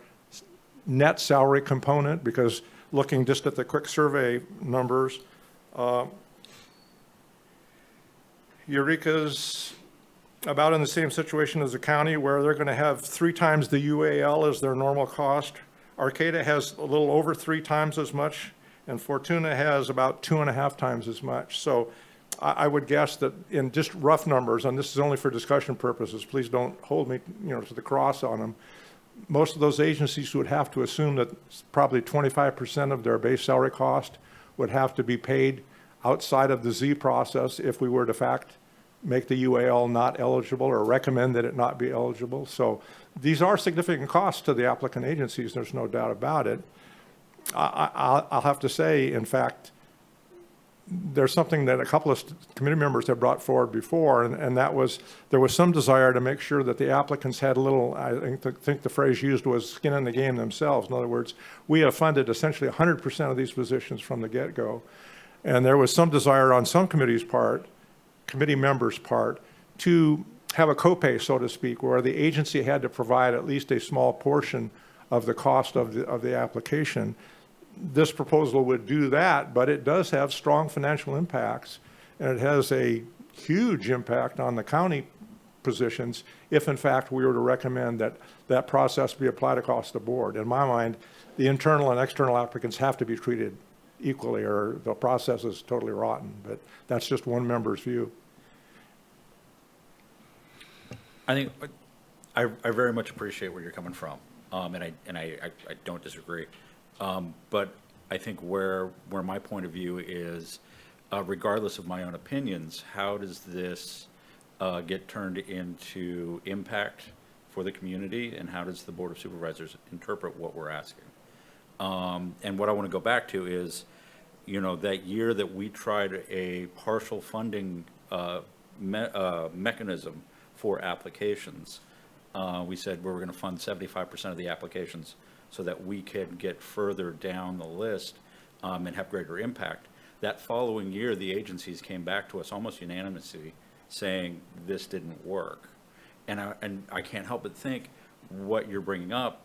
Speaker 1: net salary component, because looking just at the quick survey numbers, Eureka's about in the same situation as the county, where they're going to have 3 times the UAL as their normal cost. Arcata has a little over 3 times as much, and Fortuna has about 2.5 times as much. So I would guess that in just rough numbers, and this is only for discussion purposes, please don't hold me to the cross on them, most of those agencies would have to assume that probably 25% of their base salary cost would have to be paid outside of the Z process if we were to fact make the UAL not eligible or recommend that it not be eligible. So these are significant costs to the applicant agencies, there's no doubt about it. I'll have to say, in fact, there's something that a couple of committee members have brought forward before, and that was, there was some desire to make sure that the applicants had a little, I think the phrase used was skin in the game themselves. In other words, we have funded essentially 100% of these positions from the get-go. And there was some desire on some committee members' part, to have a copay, so to speak, where the agency had to provide at least a small portion of the cost of the application. This proposal would do that, but it does have strong financial impacts, and it has a huge impact on the county positions if, in fact, we were to recommend that that process be applied across the board. In my mind, the internal and external applicants have to be treated equally, or the process is totally rotten. But that's just one member's view.
Speaker 4: I think I very much appreciate where you're coming from, and I don't disagree. But I think where my point of view is, regardless of my own opinions, how does this get turned into impact for the community, and how does the Board of Supervisors interpret what we're asking? And what I want to go back to is, that year that we tried a partial funding mechanism for applications, we said we were going to fund 75% of the applications so that we can get further down the list and have greater impact. That following year, the agencies came back to us almost unanimously saying this didn't work. And I can't help but think what you're bringing up,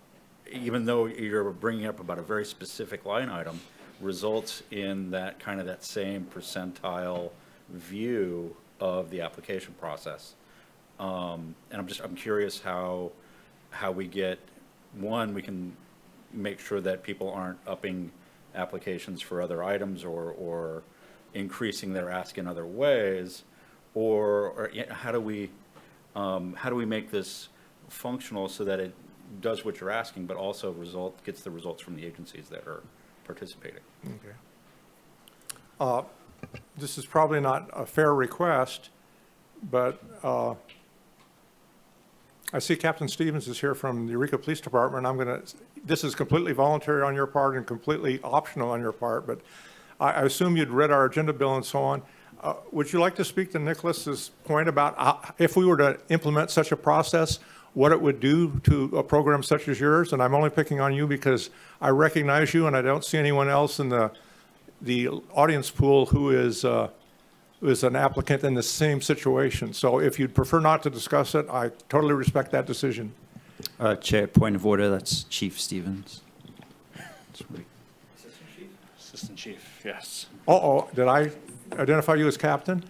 Speaker 4: even though you're bringing up about a very specific line item, results in that kind of that same percentile view of the application process. And I'm curious how we get, one, we can make sure that people aren't upping applications for other items or increasing their ask in other ways, or how do we make this functional so that it does what you're asking, but also gets the results from the agencies that are participating.
Speaker 1: Okay. This is probably not a fair request, but I see Captain Stevens is here from the Eureka Police Department. This is completely voluntary on your part and completely optional on your part, but I assume you'd read our agenda bill and so on. Would you like to speak to Nicholas's point about if we were to implement such a process, what it would do to a program such as yours? And I'm only picking on you because I recognize you and I don't see anyone else in the audience pool who is an applicant in the same situation. So if you'd prefer not to discuss it, I totally respect that decision.
Speaker 8: Chair, point of order, that's Chief Stevens.
Speaker 10: Assistant Chief, yes.
Speaker 1: Uh-oh, did I identify you as captain?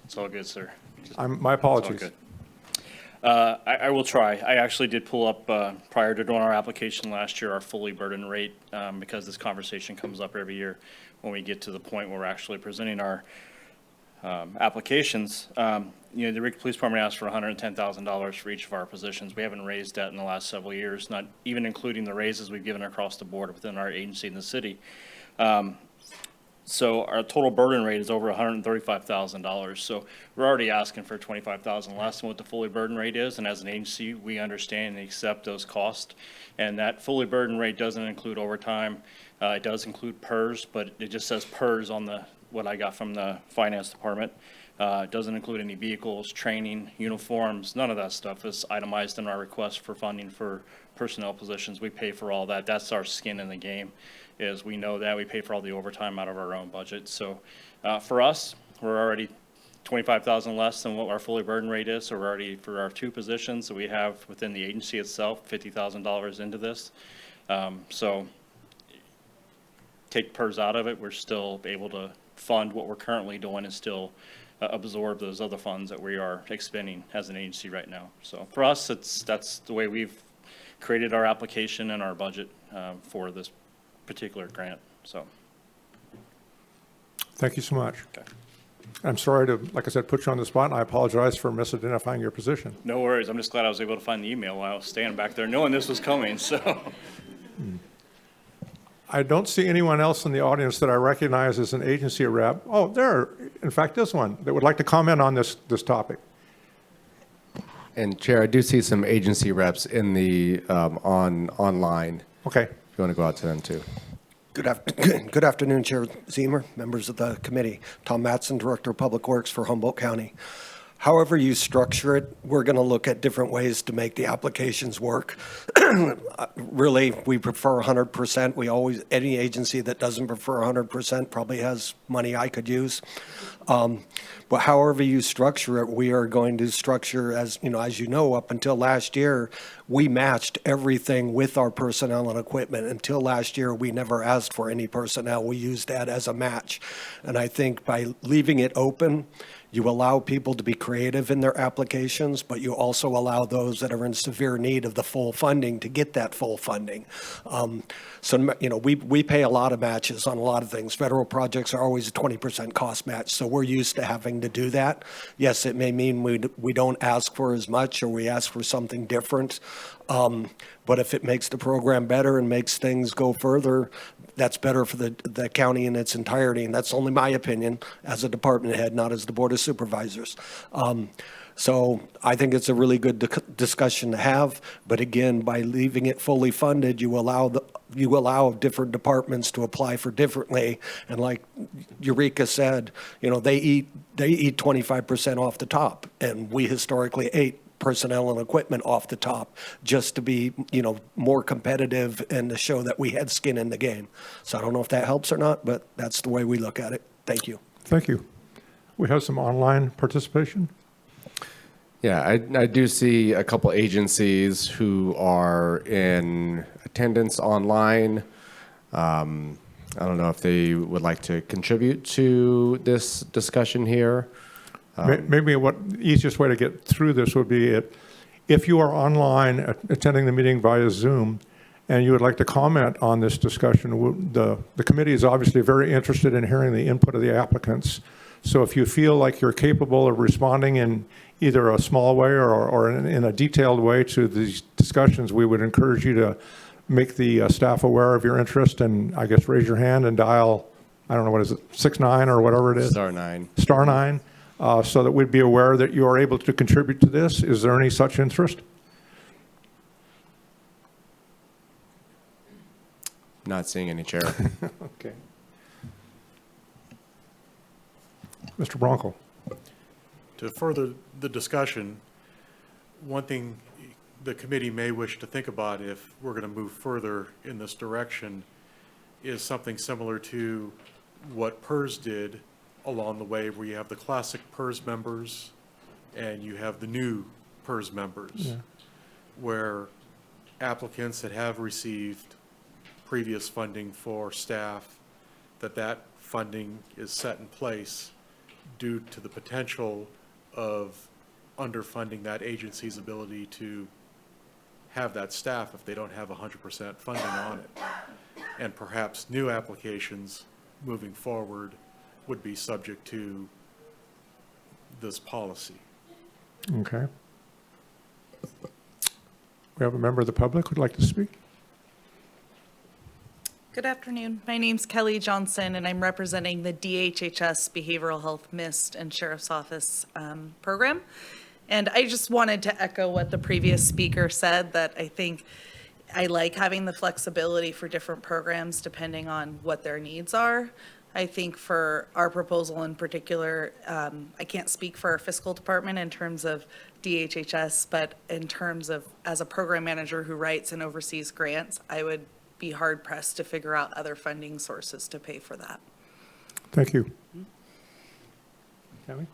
Speaker 10: It's all good, sir.
Speaker 1: My apologies.
Speaker 10: It's all good. I will try. I actually did pull up, prior to doing our application last year, our fully burdened rate, because this conversation comes up every year when we get to the point where we're actually presenting our applications. The Eureka Police Department asked for $110,000 for each of our positions. We haven't raised that in the last several years, not even including the raises we've given across the board within our agency in the city. So our total burden rate is over $135,000. So we're already asking for $25,000 less than what the fully burden rate is. And as an agency, we understand and accept those costs. And that fully burden rate doesn't include overtime. It does include PERS, but it just says PERS on what I got from the finance department. It doesn't include any vehicles, training, uniforms, none of that stuff is itemized in our request for funding for personnel positions. We pay for all that. That's our skin in the game, is we know that we pay for all the overtime out of our own budget. So for us, we're already $25,000 less than what our fully burden rate is. So we're already, for our two positions that we have within the agency itself, $50,000 into this. So take PERS out of it, we're still able to fund what we're currently doing and still absorb those other funds that we are expending as an agency right now. So for us, that's the way we've created our application and our budget for this particular grant. So
Speaker 1: Thank you so much.
Speaker 10: okay.
Speaker 1: I'm sorry to, like I said, put you on the spot, and I apologize for misidentifying your position.
Speaker 10: No worries. I'm just glad I was able to find the email while I was standing back there knowing this was coming. So
Speaker 1: I don't see anyone else in the audience that I recognize as an agency rep. Oh, there, in fact, is one that would like to comment on this topic.
Speaker 2: And Chair, I do see some agency reps in the, online.
Speaker 1: Okay.
Speaker 2: If you want to go out to them too.
Speaker 11: Good afternoon, Chair Zemer, members of the committee. Tom Mattson, Director of Public Works for Humboldt County. However you structure it, we're going to look at different ways to make the applications work. Really, we prefer 100%. Any agency that doesn't prefer 100% probably has money I could use. But however you structure it, we are going to structure, as you know, up until last year, we matched everything with our personnel and equipment. Until last year, we never asked for any personnel. We used that as a match. And I think by leaving it open, you allow people to be creative in their applications, but you also allow those that are in severe need of the full funding to get that full funding. We pay a lot of matches on a lot of things. Federal projects are always a 20% cost match, so we're used to having to do that. Yes, it may mean we don't ask for as much or we ask for something different, but if it makes the program better and makes things go further, that's better for the county in its entirety, and that's only my opinion as a department head, not as the Board of Supervisors. So I think it's a really good discussion to have, but again, by leaving it fully funded, you allow different departments to apply for differently, and like Eureka said, they eat 25% off the top, and we historically ate personnel and equipment off the top, just to be, more competitive and to show that we had skin in the game. So I don't know if that helps or not, but that's the way we look at it. Thank you.
Speaker 1: Thank you. We have some online participation.
Speaker 2: Yeah, I do see a couple agencies who are in attendance online. I don't know if they would like to contribute to this discussion here.
Speaker 1: Maybe the easiest way to get through this would be if you are online attending the meeting via Zoom and you would like to comment on this discussion, the committee is obviously very interested in hearing the input of the applicants. So if you feel like you're capable of responding in either a small way or in a detailed way to these discussions, we would encourage you to make the staff aware of your interest and I guess raise your hand and dial, I don't know, what is it, 6-9 or whatever it is?
Speaker 2: Star 9.
Speaker 1: Star 9, so that we'd be aware that you are able to contribute to this. Is there any such interest?
Speaker 2: Not seeing any, Chair.
Speaker 1: Okay. Mr. Bronco.
Speaker 3: To further the discussion, one thing the committee may wish to think about if we're going to move further in this direction is something similar to what PERS did along the way, where you have the classic PERS members and you have the new PERS members, where applicants that have received previous funding for staff, that funding is set in place due to the potential of underfunding that agency's ability to have that staff if they don't have 100% funding on it. And perhaps new applications moving forward would be subject to this policy.
Speaker 1: Okay. We have a member of the public who'd like to speak.
Speaker 12: Good afternoon. My name's Kelly Johnson, and I'm representing the DHHS Behavioral Health MIST and Sheriff's Office program. And I just wanted to echo what the previous speaker said, that I think I like having the flexibility for different programs depending on what their needs are. I think for our proposal in particular, I can't speak for our fiscal department in terms of DHHS, but in terms of as a program manager who writes and oversees grants, I would be hard pressed to figure out other funding sources to pay for that.
Speaker 1: Thank you. Tammy?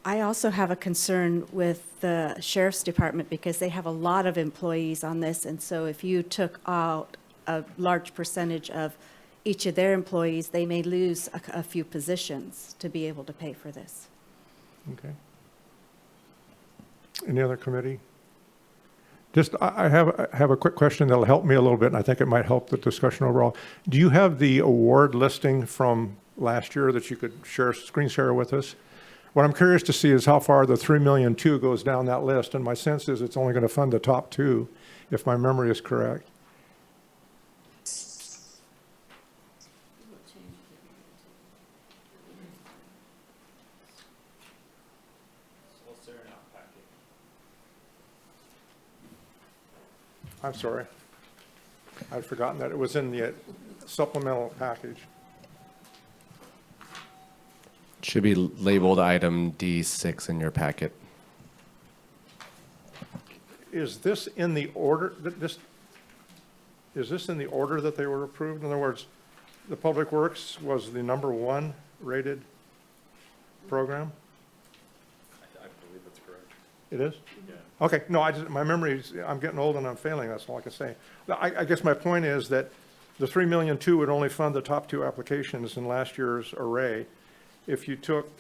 Speaker 9: I also have a concern with the sheriff's department because they have a lot of employees on this. And so if you took out a large percentage of each of their employees, they may lose a few positions to be able to pay for this.
Speaker 1: Okay. Any other committee? Just, I have a quick question that'll help me a little bit, and I think it might help the discussion overall. Do you have the award listing from last year that you could screen share with us? What I'm curious to see is how far the $3.2 million goes down that list, and my sense is it's only going to fund the top two, if my memory is correct. I'm sorry. I'd forgotten that it was in the supplemental package.
Speaker 2: Should be labeled item D6 in your packet.
Speaker 1: Is this in the order, is this in the order that they were approved? In other words, the Public Works was the #1 rated program?
Speaker 3: I believe that's correct.
Speaker 1: It is?
Speaker 3: Yeah.
Speaker 1: Okay, no, my memory's, I'm getting old and I'm failing, that's all I can say. I guess my point is that the $3.2 million would only fund the top two applications in last year's array. If you took,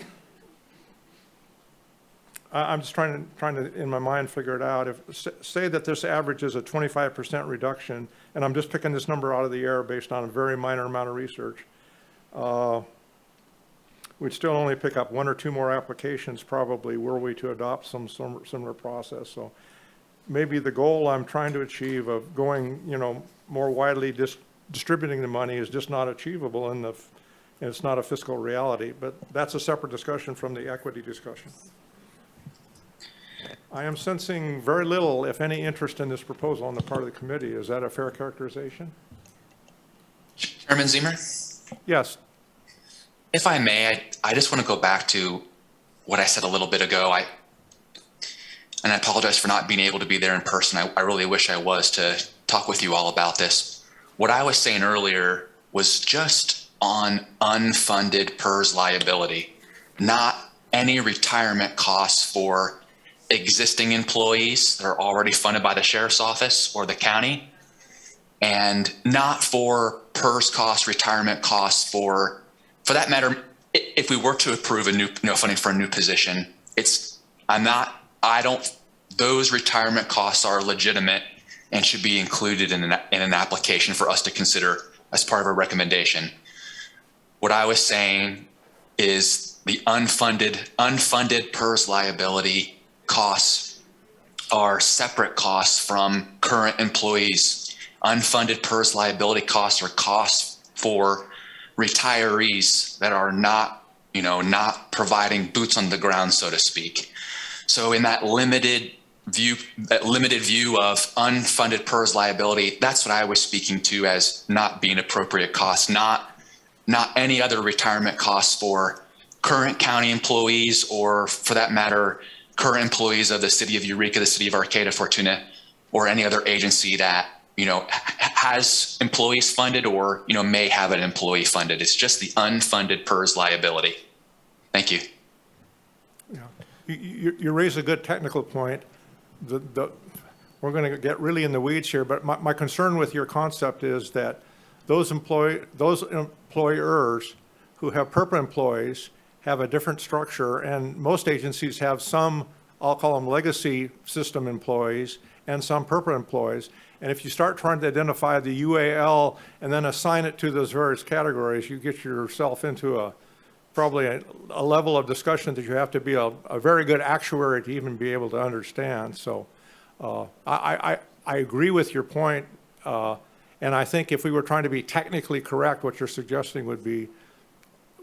Speaker 1: I'm just trying to, in my mind, figure it out. Say that this averages a 25% reduction, and I'm just picking this number out of the air based on a very minor amount of research, we'd still only pick up 1 or 2 more applications probably were we to adopt some similar process. So maybe the goal I'm trying to achieve of going, more widely distributing the money is just not achievable and it's not a fiscal reality, but that's a separate discussion from the equity discussion. I am sensing very little, if any, interest in this proposal on the part of the committee. Is that a fair characterization?
Speaker 5: Chairman Zimmer?
Speaker 1: Yes.
Speaker 5: If I may, I just want to go back to what I said a little bit ago. and I apologize for not being able to be there in person. I really wish I was to talk with you all about this. What I was saying earlier was just on unfunded PERS liability, not any retirement costs for existing employees that are already funded by the sheriff's office or the county, and not for PERS costs, retirement costs for that matter, if we were to approve a new funding for a new position, those retirement costs are legitimate and should be included in an application for us to consider as part of a recommendation. What I was saying is the unfunded PERS liability costs are separate costs from current employees. Unfunded PERS liability costs are costs for retirees that are not providing boots on the ground, so to speak. So in that limited view of unfunded PERS liability, that's what I was speaking to as not being appropriate costs, not any other retirement costs for current county employees, or for that matter, current employees of the city of Eureka, the city of Arcata, Fortuna, or any other agency that has employees funded or may have an employee funded. It's just the unfunded PERS liability. Thank you.
Speaker 1: Yeah. You raise a good technical point. We're going to get really in the weeds here, but my concern with your concept is that those employers who have PERPA employees have a different structure, and most agencies have some, I'll call them legacy system employees, and some PERPA employees. And if you start trying to identify the UAL and then assign it to those various categories, you get yourself into probably a level of discussion that you have to be a very good actuary to even be able to understand. So I agree with your point. And I think if we were trying to be technically correct, what you're suggesting would be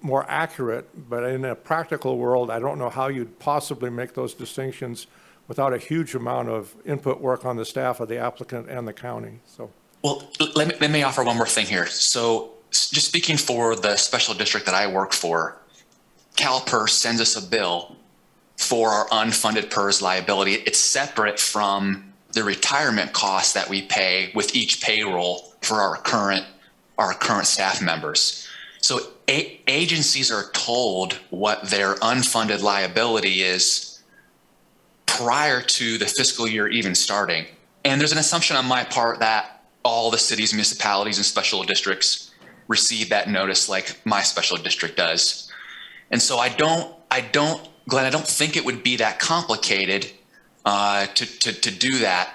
Speaker 1: more accurate. But in a practical world, I don't know how you'd possibly make those distinctions without a huge amount of input work on the staff of the applicant and the county. So,
Speaker 5: well, let me offer one more thing here. So just speaking for the special district that I work for, CalPERS sends us a bill for our unfunded PERS liability. It's separate from the retirement costs that we pay with each payroll for our current staff members. So agencies are told what their unfunded liability is prior to the fiscal year even starting. And there's an assumption on my part that all the cities, municipalities, and special districts receive that notice like my special district does. And so Glenn, I don't think it would be that complicated to do that,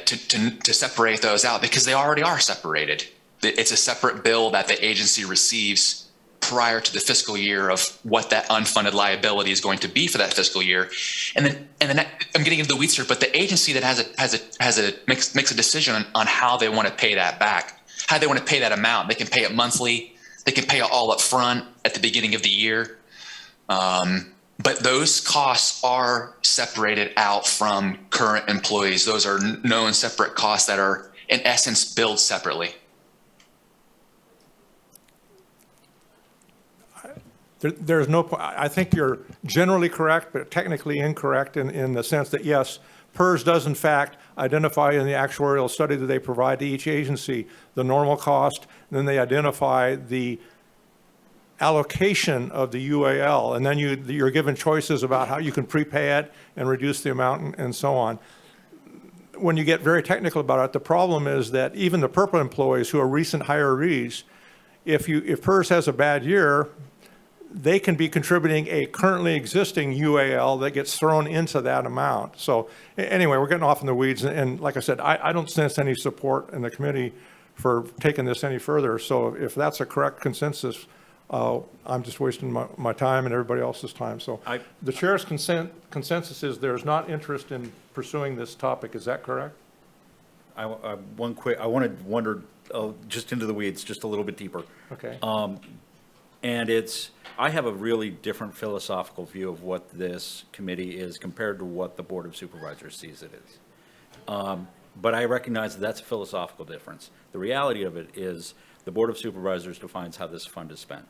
Speaker 5: to separate those out, because they already are separated. It's a separate bill that the agency receives prior to the fiscal year of what that unfunded liability is going to be for that fiscal year. And then I'm getting into the weeds here, but the agency that makes a decision on how they want to pay that back, how they want to pay that amount. They can pay it monthly. They can pay it all up front at the beginning of the year. But those costs are separated out from current employees. Those are known separate costs that are in essence billed separately.
Speaker 1: There's no point. I think you're generally correct, but technically incorrect in the sense that, yes, PERS does in fact identify in the actuarial study that they provide to each agency the normal cost, and then they identify the allocation of the UAL, and then you're given choices about how you can prepay it and reduce the amount and so on. When you get very technical about it, the problem is that even the PERPA employees who are recent hirees, if PERS has a bad year, they can be contributing a currently existing UAL that gets thrown into that amount. So anyway, we're getting off in the weeds. And like I said, I don't sense any support in the committee for taking this any further. So if that's a correct consensus, I'm just wasting my time and everybody else's time. So the chair's consensus is there's not interest in pursuing this topic. Is that correct?
Speaker 4: I wondered just into the weeds, just a little bit deeper.
Speaker 1: Okay.
Speaker 4: And I have a really different philosophical view of what this committee is compared to what the Board of Supervisors sees it is. But I recognize that's a philosophical difference. The reality of it is the Board of Supervisors defines how this fund is spent.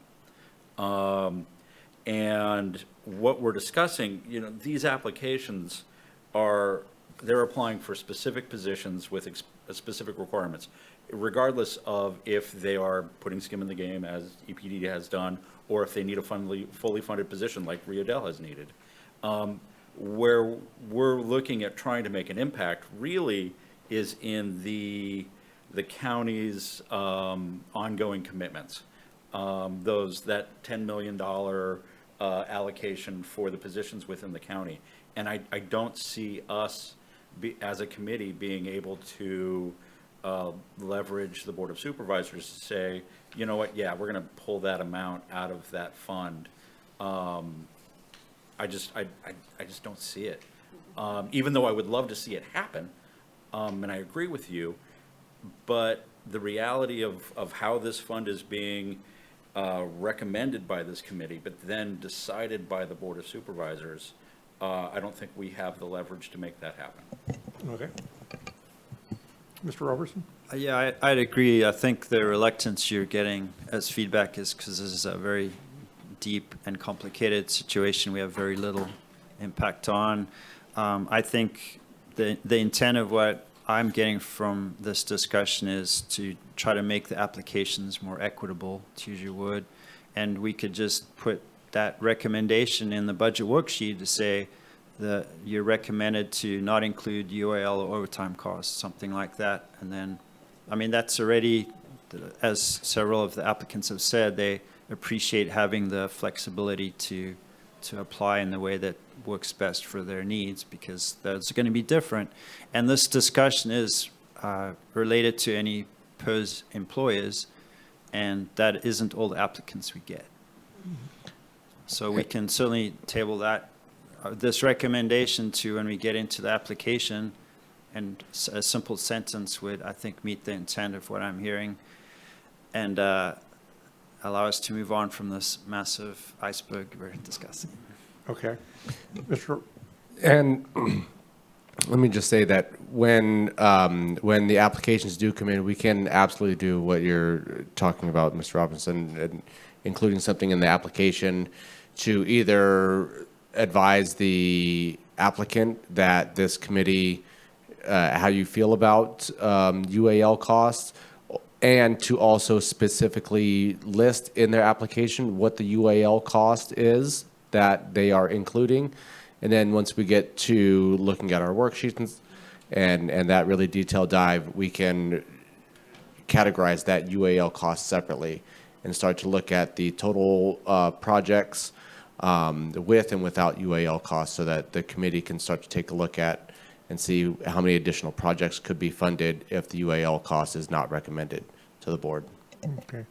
Speaker 4: And what we're discussing, these applications they're applying for specific positions with specific requirements, regardless of if they are putting skin in the game, as EPD has done, or if they need a fully funded position like Rio Del has needed. Where we're looking at trying to make an impact really is in the county's ongoing commitments. That $10 million allocation for the positions within the county. And I don't see us as a committee being able to leverage the Board of Supervisors to say, you know what, yeah, we're going to pull that amount out of that fund. I just don't see it. Even though I would love to see it happen, and I agree with you, but the reality of how this fund is being recommended by this committee, but then decided by the Board of Supervisors, I don't think we have the leverage to make that happen.
Speaker 1: Okay. Mr. Robertson?
Speaker 8: Yeah, I'd agree. I think the reluctance you're getting as feedback is because this is a very deep and complicated situation we have very little impact on. I think the intent of what I'm getting from this discussion is to try to make the applications more equitable, to use your word, and we could just put that recommendation in the budget worksheet to say that you're recommended to not include UAL or overtime costs, something like that. And then, I mean, that's already, as several of the applicants have said, they appreciate having the flexibility to apply in the way that works best for their needs, because that's going to be different. And this discussion is related to any PERS employers, and that isn't all the applicants we get. So we can certainly table that, this recommendation to when we get into the application, and a simple sentence would, I think, meet the intent of what I'm hearing, and allow us to move on from this massive iceberg we're discussing.
Speaker 1: Okay. Mr.
Speaker 2: And let me just say that when the applications do come in, we can absolutely do what you're talking about, Mr. Robinson, and including something in the application to either advise the applicant that this committee, how you feel about UAL costs, and to also specifically list in their application what the UAL cost is that they are including. And then once we get to looking at our worksheets and that really detailed dive, we can categorize that UAL cost separately and start to look at the total projects with and without UAL costs, so that the committee can start to take a look at and see how many additional projects could be funded if the UAL cost is not recommended to the board.
Speaker 1: Okay.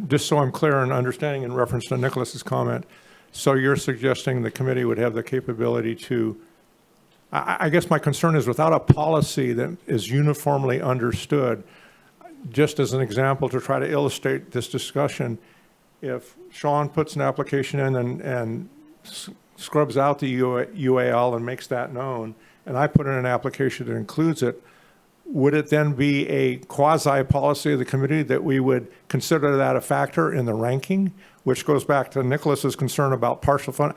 Speaker 1: Just so I'm clear in understanding in reference to Nicholas's comment, so you're suggesting the committee would have the capability to, I guess my concern is without a policy that is uniformly understood, just as an example to try to illustrate this discussion, if Sean puts an application in and scrubs out the UAL and makes that known, and I put in an application that includes it, would it then be a quasi-policy of the committee that we would consider that a factor in the ranking, which goes back to Nicholas's concern about partial fund?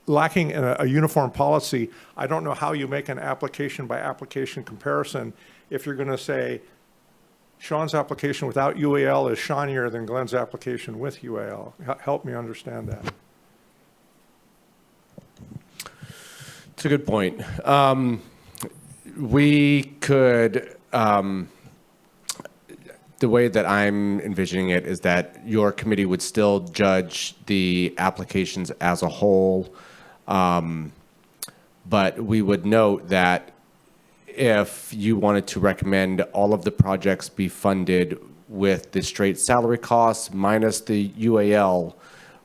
Speaker 1: Lacking a uniform policy, I don't know how you make an application by application comparison if you're going to say Sean's application without UAL is shinier than Glenn's application with UAL. Help me understand that.
Speaker 2: It's a good point. We could, the way that I'm envisioning it is that your committee would still judge the applications as a whole, but we would note that if you wanted to recommend all of the projects be funded with the straight salary costs minus the UAL,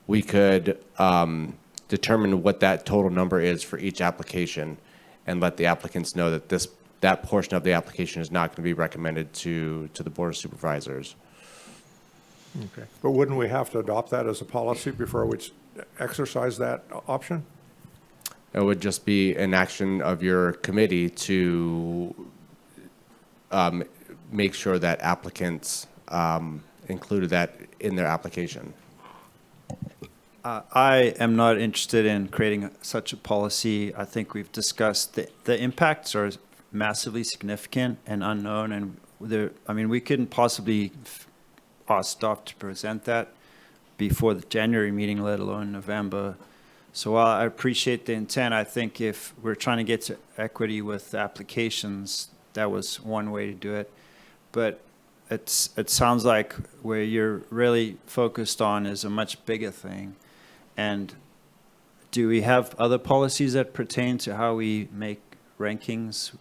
Speaker 2: we could determine what that total number is for each application and let the applicants know that that portion of the application is not going to be recommended to the Board of Supervisors.
Speaker 1: Okay. But wouldn't we have to adopt that as a policy before we exercise that option?
Speaker 2: It would just be an action of your committee to make sure that applicants included that in their application.
Speaker 8: I am not interested in creating such a policy. I think we've discussed the impacts are massively significant and unknown, and we couldn't possibly ask staff to present that before the January meeting, let alone November. So while I appreciate the intent, I think if we're trying to get to equity with applications, that was one way to do it. But it sounds like where you're really focused on is a much bigger thing. And do we have other policies that pertain to how we make rankings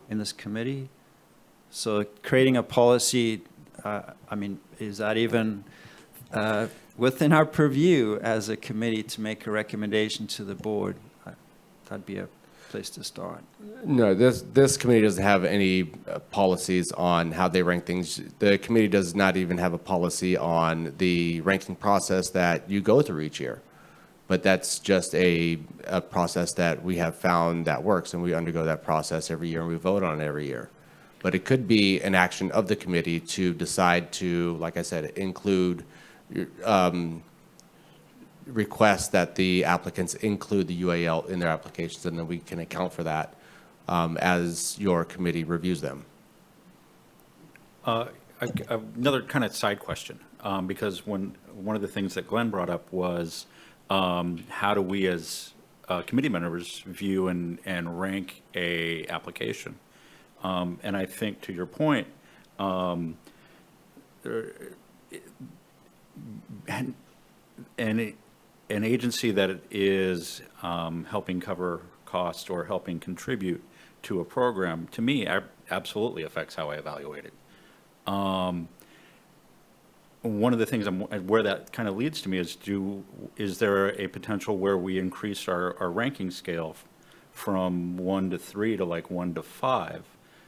Speaker 8: in this committee? So creating a policy, is that even within our purview as a committee to make a recommendation to the board? That'd be a place to start.
Speaker 2: No, this committee doesn't have any policies on how they rank things. The committee does not even have a policy on the ranking process that you go through each year. But that's just a process that we have found that works, and we undergo that process every year, and we vote on it every year. But it could be an action of the committee to decide to, like I said, include request that the applicants include the UAL in their applications, and then we can account for that as your committee reviews them.
Speaker 4: Another kind of side question, because one of the things that Glenn brought up was how do we as committee members view and rank a application? And I think to your point, an agency that is helping cover costs or helping contribute to a program, to me, absolutely affects how I evaluate it. One of the things where that kind of leads to me is there a potential where we increase our ranking scale from 1 to 3 to like 1 to 5,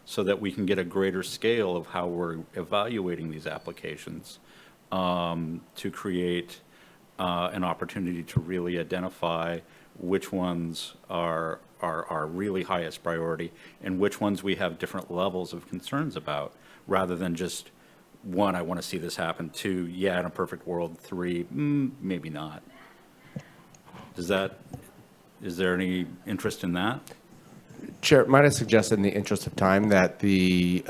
Speaker 4: so that we can get a greater scale of how we're evaluating these applications, to create an opportunity to really identify which ones are really highest priority and which ones we have different levels of concerns about, rather than just 1, I want to see this happen, 2, yeah, in a perfect world, 3, maybe not. Is there any interest in that?
Speaker 2: Chair, might I suggest in the interest of time that the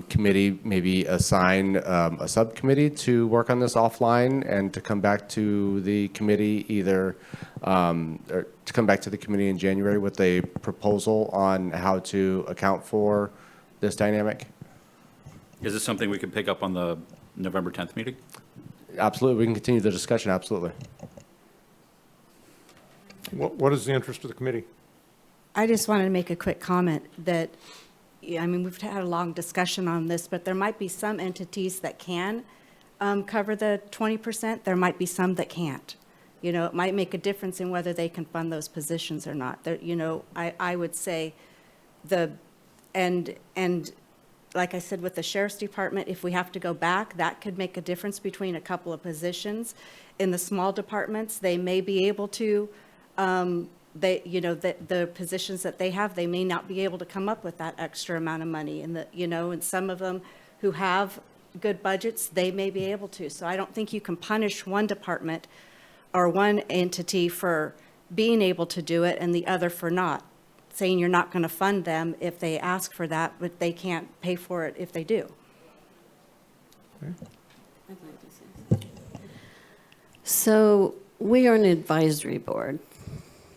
Speaker 2: committee maybe assign a subcommittee to work on this offline and to come back to the committee or to come back to the committee in January with a proposal on how to account for this dynamic?
Speaker 4: Is this something we can pick up on the November 10th meeting?
Speaker 1: Absolutely. We can continue the discussion. Absolutely. What is the interest of the committee?
Speaker 9: I just wanted to make a quick comment that, we've had a long discussion on this, but there might be some entities that can cover the 20%. There might be some that can't. It might make a difference in whether they can fund those positions or not. I would say and like I said, with the Sheriff's Department, if we have to go back, that could make a difference between a couple of positions. In the small departments, they may be able to, the positions that they have, they may not be able to come up with that extra amount of money. And some of them who have good budgets, they may be able to. So I don't think you can punish one department or one entity for being able to do it and the other for not, saying you're not going to fund them if they ask for that, but they can't pay for it if they do.
Speaker 6: So we are an advisory board.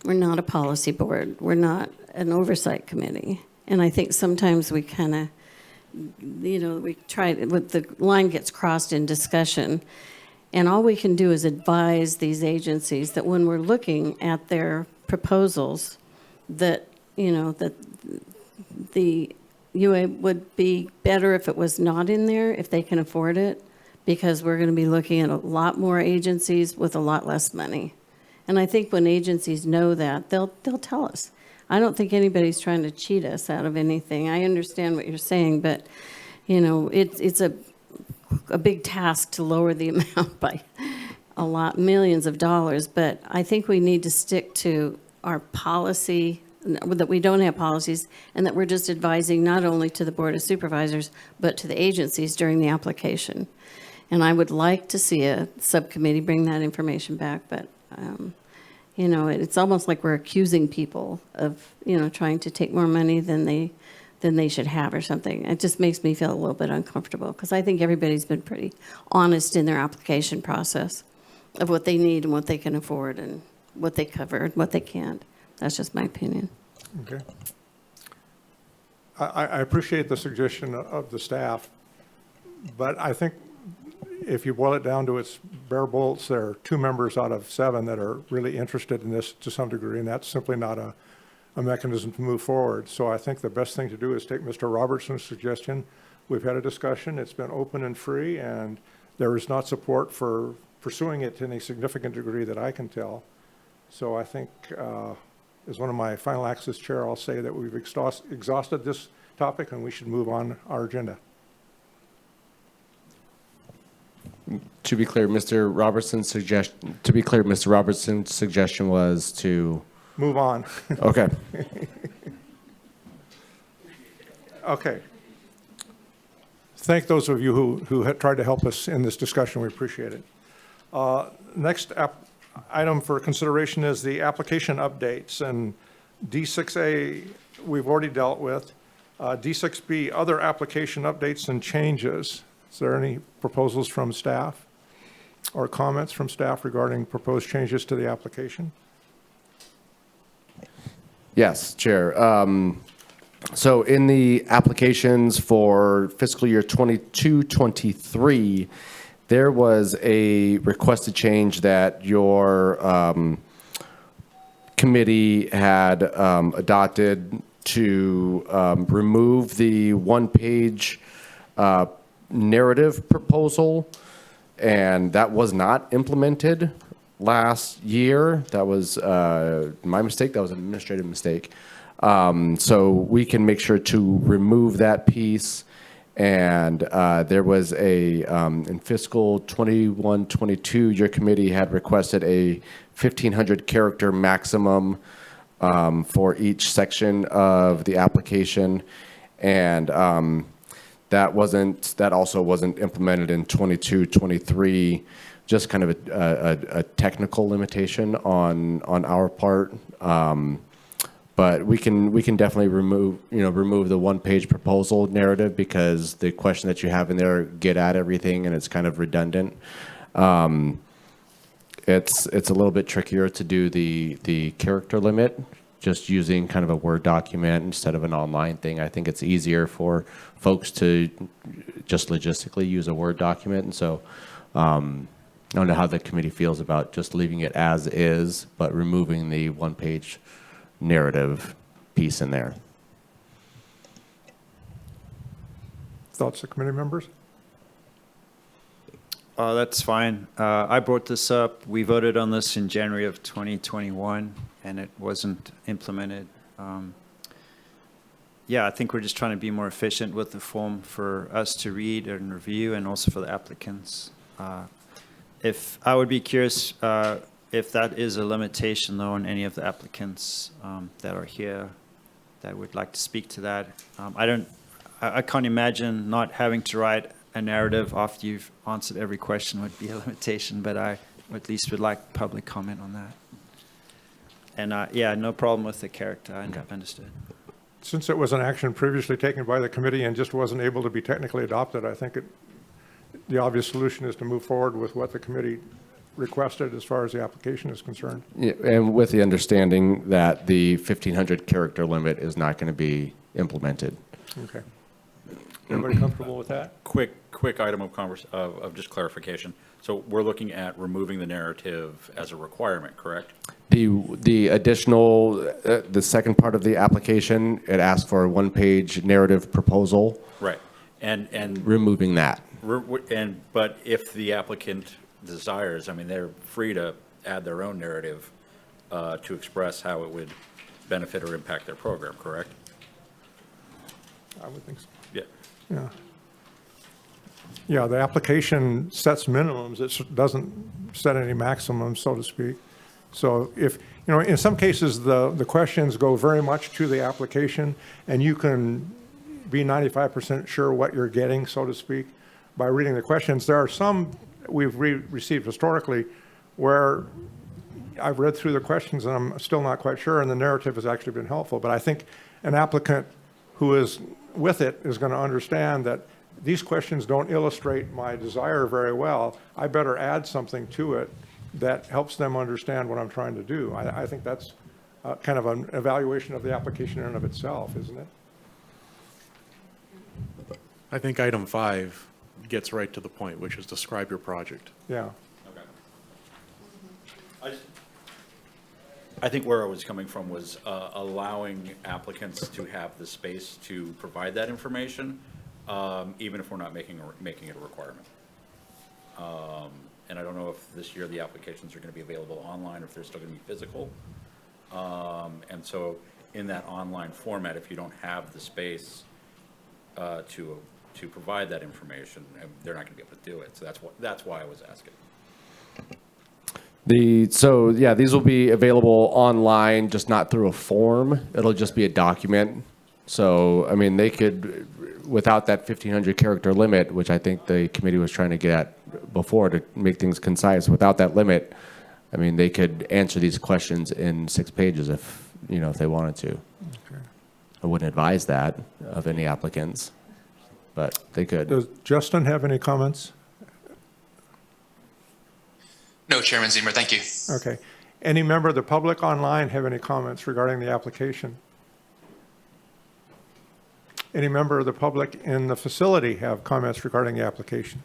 Speaker 6: We're not a policy board. We're not an oversight committee. And I think sometimes we kind of, we try, the line gets crossed in discussion. And all we can do is advise these agencies that when we're looking at their proposals, that, that the UA would be better if it was not in there, if they can afford it, because we're going to be looking at a lot more agencies with a lot less money. And I think when agencies know that, they'll tell us. I don't think anybody's trying to cheat us out of anything. I understand what you're saying, but, it's a big task to lower the amount by millions of dollars. But I think we need to stick to our policy, that we don't have policies, and that we're just advising not only to the Board of Supervisors, but to the agencies during the application. And I would like to see a subcommittee bring that information back, but, you know, it's almost like we're accusing people of, you know, trying to take more money than they should have or something. It just makes me feel a little bit uncomfortable, because I think everybody's been pretty honest in their application process of what they need and what they can afford and what they cover and what they can't. That's just my opinion.
Speaker 1: Okay. I appreciate the suggestion of the staff, but I think if you boil it down to its bare bolts, there are 2 members out of 7 that are really interested in this to some degree, and that's simply not a mechanism to move forward. So I think the best thing to do is take Mr. Robertson's suggestion. We've had a discussion, it's been open and free, and there is not support for pursuing it to any significant degree that I can tell. So I think, as one of my final acts as chair, I'll say that we've exhausted this topic and we should move on our agenda.
Speaker 2: To be clear, Mr. Robertson's suggestion was to
Speaker 1: Move on.
Speaker 2: okay.
Speaker 1: Okay. Thank those of you who had tried to help us in this discussion. We appreciate it. Next item for consideration is the application updates, and D6A we've already dealt with. D6B, other application updates and changes. Is there any proposals from staff or comments from staff regarding proposed changes to the application?
Speaker 2: Yes, Chair. So in the applications for fiscal year 22-23, there was a requested change that your committee had adopted to remove the one-page narrative proposal, and that was not implemented last year. That was my mistake. That was an administrative mistake. So we can make sure to remove that piece. And there was in fiscal 21-22, your committee had requested a 1,500 character maximum for each section of the application. And that also wasn't implemented in 22-23. Just kind of a technical limitation on our part, but we can definitely remove the one-page proposal narrative, because the question that you have in there get at everything and it's kind of redundant. It's a little bit trickier to do the character limit just using kind of a Word document instead of an online thing. I think it's easier for folks to just logistically use a Word document, and so. I don't know how the committee feels about just leaving it as is, but removing the one-page narrative piece in there.
Speaker 1: Thoughts of committee members?
Speaker 8: That's fine. I brought this up. We voted on this in January of 2021, and it wasn't implemented. Yeah, I think we're just trying to be more efficient with the form for us to read and review, and also for the applicants. If I would be curious if that is a limitation, though, on any of the applicants that are here that would like to speak to that. I can't imagine not having to write a narrative after you've answered every question would be a limitation, but I at least would like public comment on that. And yeah, no problem with the character. I understood.
Speaker 1: Since it was an action previously taken by the committee and just wasn't able to be technically adopted, I think the obvious solution is to move forward with what the committee requested as far as the application is concerned.
Speaker 2: Yeah, and with the understanding that the 1,500 character limit is not going to be implemented.
Speaker 1: Okay. Everybody comfortable with that?
Speaker 4: Quick item of just clarification. So we're looking at removing the narrative as a requirement, correct?
Speaker 2: The additional, the second part of the application, it asks for a one-page narrative proposal.
Speaker 4: Right. And
Speaker 2: removing that.
Speaker 4: But if the applicant desires, I mean, they're free to add their own narrative to express how it would benefit or impact their program, correct?
Speaker 1: I would think so.
Speaker 4: Yeah.
Speaker 1: Yeah. Yeah, the application sets minimums. It doesn't set any maximums, so to speak. So if, in some cases, the questions go very much to the application, and you can be 95% sure what you're getting, so to speak. by reading the questions. There are some we've received historically where I've read through the questions and I'm still not quite sure, and the narrative has actually been helpful. But I think an applicant who is with it is going to understand that these questions don't illustrate my desire very well. I better add something to it that helps them understand what I'm trying to do. I think that's kind of an evaluation of the application in and of itself, isn't it?
Speaker 3: I think item 5 gets right to the point, which is describe your project.
Speaker 1: Yeah.
Speaker 4: I think where I was coming from was allowing applicants to have the space to provide that information, even if we're not making it a requirement. And I don't know if this year the applications are going to be available online or if they're still going to be physical. And so in that online format, if you don't have the space to provide that information, they're not going to be able to do it. So that's why I was asking.
Speaker 2: So yeah, these will be available online, just not through a form. It'll just be a document. So, I mean, they could, without that 1,500 character limit, which I think the committee was trying to get at before to make things concise, without that limit, I mean, they could answer these questions in 6 pages if they wanted to.
Speaker 1: Okay.
Speaker 2: I wouldn't advise that of any applicants, but they could.
Speaker 1: Does Justin have any comments?
Speaker 5: No, Chairman Ziemer, thank you.
Speaker 1: Okay. Any member of the public online have any comments regarding the application? Any member of the public in the facility have comments regarding the application?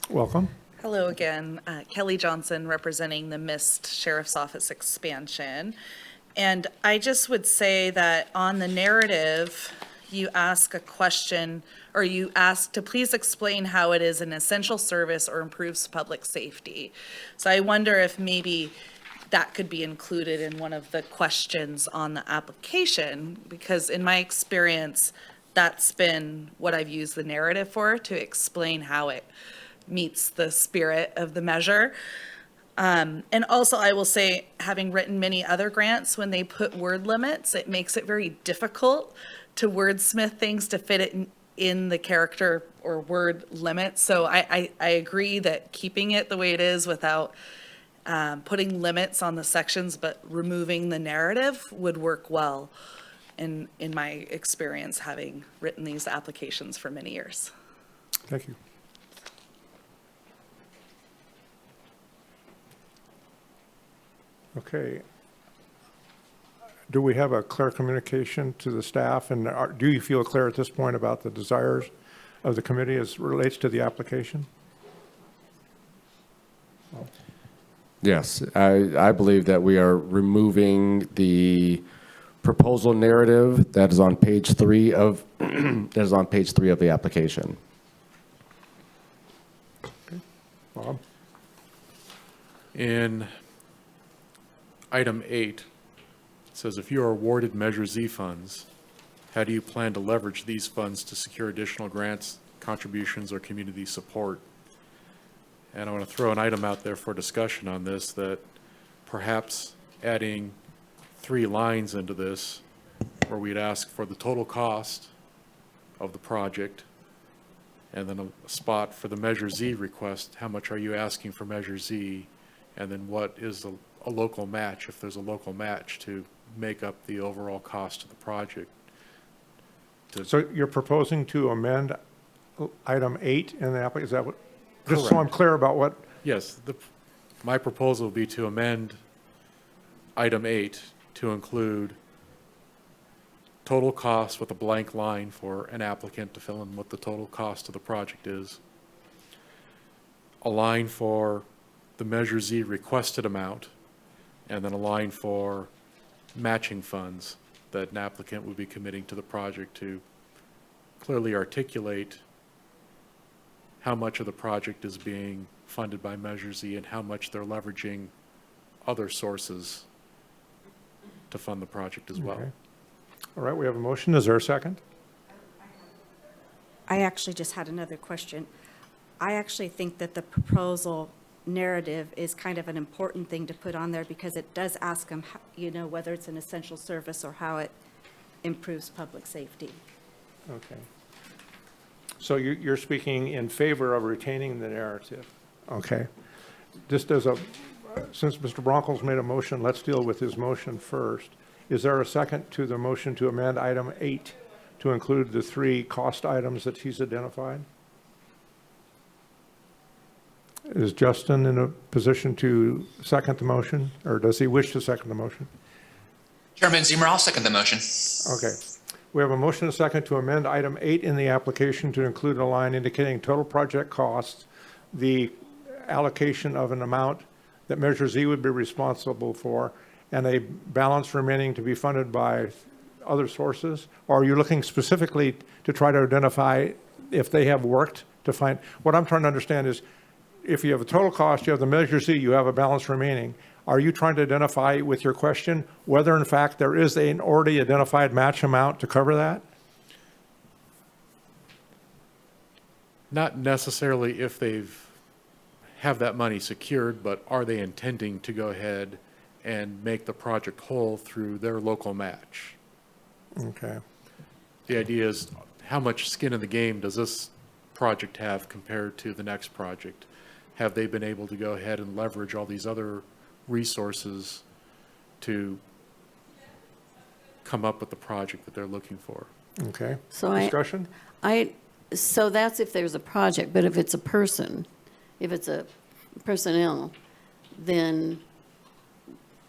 Speaker 1: Welcome.
Speaker 12: Hello again, Kelly Johnson representing the MIST Sheriff's Office expansion. And I just would say that on the narrative, you ask a question, or you ask to please explain how it is an essential service or improves public safety. So I wonder if maybe that could be included in one of the questions on the application, because in my experience, that's been what I've used the narrative for, to explain how it meets the spirit of the measure. And also, I will say, having written many other grants, when they put word limits, it makes it very difficult to wordsmith things to fit it in the character or word limit. So I agree that keeping it the way it is without putting limits on the sections but removing the narrative would work well in my experience, having written these applications for many years.
Speaker 1: Thank you. Okay. Do we have a clear communication to the staff, and do you feel clear at this point about the desires of the committee as relates to the application?
Speaker 2: Yes, I believe that we are removing the proposal narrative that is on page 3 of the application.
Speaker 1: Okay. Bob?
Speaker 3: In item 8, it says, if you are awarded Measure Z funds, how do you plan to leverage these funds to secure additional grants, contributions, or community support? And I want to throw an item out there for discussion on this, that perhaps adding 3 lines into this, where we'd ask for the total cost of the project, and then a spot for the Measure Z request, how much are you asking for Measure Z, and then what is a local match, if there's a local match, to make up the overall cost of the project.
Speaker 1: So you're proposing to amend item 8 in the application? Is that what? Just so I'm clear about what?
Speaker 3: Yes, my proposal would be to amend item 8 to include total cost with a blank line for an applicant to fill in what the total cost of the project is. A line for the Measure Z requested amount, and then a line for matching funds that an applicant would be committing to the project, to clearly articulate how much of the project is being funded by Measure Z and how much they're leveraging other sources to fund the project as well.
Speaker 1: Okay. All right, we have a motion. Is there a second?
Speaker 9: I actually just had another question. I actually think that the proposal narrative is kind of an important thing to put on there, because it does ask them, whether it's an essential service or how it improves public safety.
Speaker 1: Okay. So you're speaking in favor of retaining the narrative? Okay. Just as since Mr. Bronco's made a motion, let's deal with his motion first. Is there a second to the motion to amend item 8 to include the 3 cost items that he's identified? Is Justin in a position to second the motion, or does he wish to second the motion?
Speaker 5: Chairman Zimmer, I'll second the motion.
Speaker 1: Okay. We have a motion and a second to amend item 8 in the application to include a line indicating total project costs, the allocation of an amount that Measure Z would be responsible for, and a balance remaining to be funded by other sources? Or are you looking specifically to try to identify if they have worked to find? What I'm trying to understand is, if you have a total cost, you have the Measure Z, you have a balance remaining. Are you trying to identify with your question whether in fact there is an already identified match amount to cover that?
Speaker 3: Not necessarily if they've have that money secured, but are they intending to go ahead and make the project whole through their local match?
Speaker 1: Okay.
Speaker 3: The idea is, how much skin in the game does this project have compared to the next project? Have they been able to go ahead and leverage all these other resources to come up with the project that they're looking for?
Speaker 1: Okay.
Speaker 6: So
Speaker 1: Discussion?
Speaker 6: So that's if there's a project, but if it's a person, if it's a personnel, then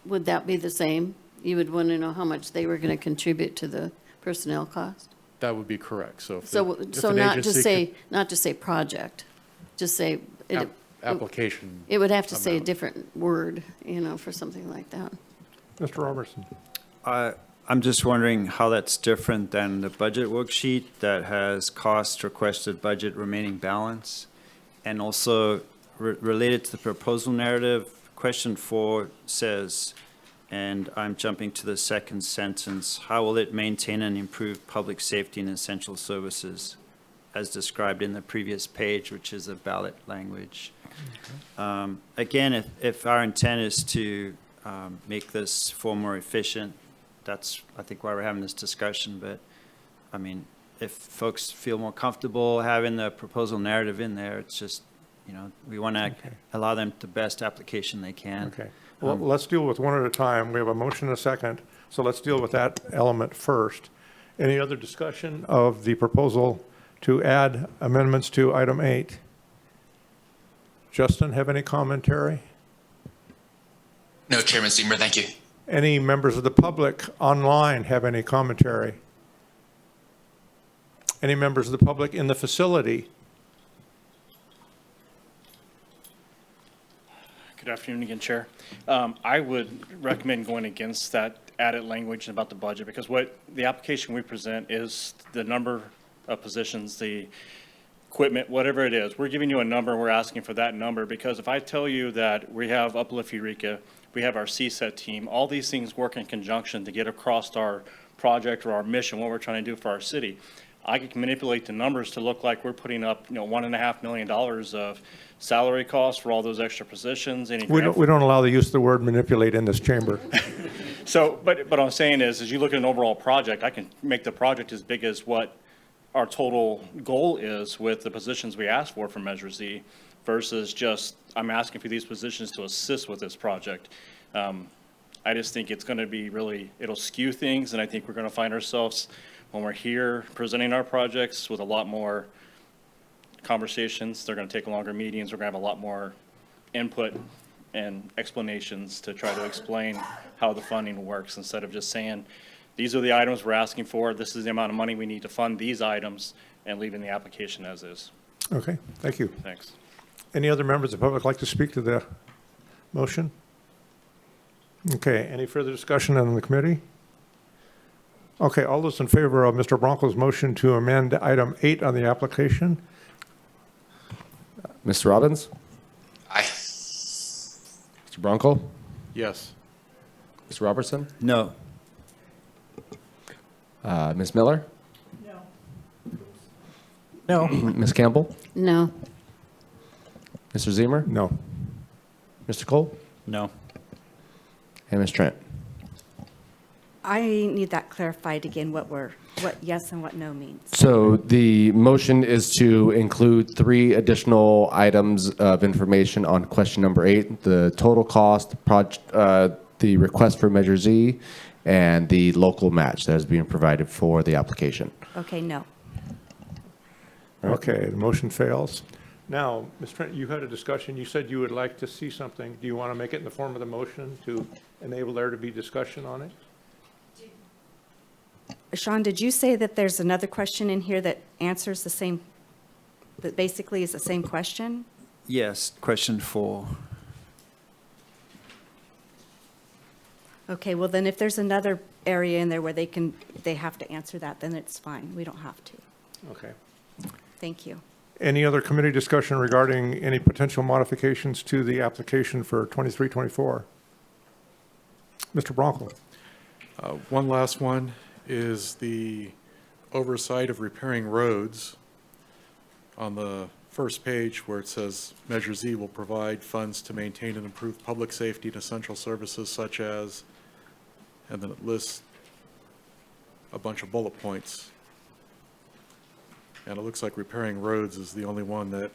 Speaker 6: would that be the same? You would want to know how much they were going to contribute to the personnel cost?
Speaker 3: That would be correct. So, if
Speaker 6: So,
Speaker 3: if
Speaker 6: so
Speaker 3: an
Speaker 6: not
Speaker 3: agency
Speaker 6: just say, not just say project, just say,
Speaker 3: application.
Speaker 6: it would have to say a
Speaker 3: amount.
Speaker 6: different word, for something like that.
Speaker 1: Mr. Robertson?
Speaker 8: I'm just wondering how that's different than the budget worksheet that has cost requested budget remaining balance. And also related to the proposal narrative, question 4 says, and I'm jumping to the second sentence, how will it maintain and improve public safety and essential services as described in the previous page, which is a ballot language? Again, if our intent is to make this form more efficient, that's, I think, why we're having this discussion. But, I mean, if folks feel more comfortable having the proposal narrative in there, it's just, we want to allow them the best application they can.
Speaker 1: Okay. Well, let's deal with one at a time. We have a motion and a second, so let's deal with that element first. Any other discussion of the proposal to add amendments to item 8? Justin, have any commentary?
Speaker 5: No, Chairman Zimmer, thank you.
Speaker 1: Any members of the public online have any commentary? Any members of the public in the facility?
Speaker 10: Good afternoon again, Chair. I would recommend going against that added language about the budget, because what the application we present is the number of positions, the equipment, whatever it is. We're giving you a number, and we're asking for that number, because if I tell you that we have Uplift Eureka, we have our CSET team, all these things work in conjunction to get across our project or our mission, what we're trying to do for our city. I can manipulate the numbers to look like we're putting up, $1.5 million of salary costs for all those extra positions.
Speaker 1: We don't allow the use of the word manipulate in this chamber.
Speaker 10: So, but what I'm saying is, as you look at an overall project, I can make the project as big as what our total goal is with the positions we ask for Measure Z, versus just, I'm asking for these positions to assist with this project. I just think it's going to be really, it'll skew things, and I think we're going to find ourselves, when we're here presenting our projects, with a lot more conversations. They're going to take longer meetings. We're going to have a lot more input and explanations to try to explain how the funding works, instead of just saying, these are the items we're asking for, this is the amount of money we need to fund these items, and leaving the application as is.
Speaker 1: Okay, thank you.
Speaker 10: Thanks.
Speaker 1: Any other members of the public like to speak to the motion? Okay, any further discussion on the committee? Okay, all those in favor of Mr. Bronco's motion to amend item 8 on the application?
Speaker 2: Mr. Robbins?
Speaker 5: Aye.
Speaker 2: Mr. Bronco?
Speaker 3: Yes.
Speaker 2: Mr. Robertson?
Speaker 8: No.
Speaker 2: Ms. Miller?
Speaker 1: No.
Speaker 2: Ms. Campbell?
Speaker 6: No.
Speaker 2: Mr. Zemer?
Speaker 1: No.
Speaker 2: Mr. Cole?
Speaker 8: No.
Speaker 2: And Ms. Trent?
Speaker 9: I need that clarified again, what yes and what no means.
Speaker 2: So the motion is to include 3 additional items of information on question number 8, the total cost, the request for Measure Z, and the local match that is being provided for the application.
Speaker 9: Okay, no.
Speaker 1: Okay, the motion fails. Now, Ms. Trent, you had a discussion. You said you would like to see something. Do you want to make it in the form of the motion to enable there to be discussion on it?
Speaker 9: Sean, did you say that there's another question in here that answers the same, that basically is the same question?
Speaker 8: Yes, question 4.
Speaker 9: Okay, well then if there's another area in there where they have to answer that, then it's fine. We don't have to.
Speaker 1: Okay.
Speaker 9: Thank you.
Speaker 1: Any other committee discussion regarding any potential modifications to the application for 23-24? Mr. Bronco?
Speaker 3: One last one is the oversight of repairing roads. On the first page where it says Measure Z will provide funds to maintain and improve public safety and essential services such as, and then it lists a bunch of bullet points. And it looks like repairing roads is the only one that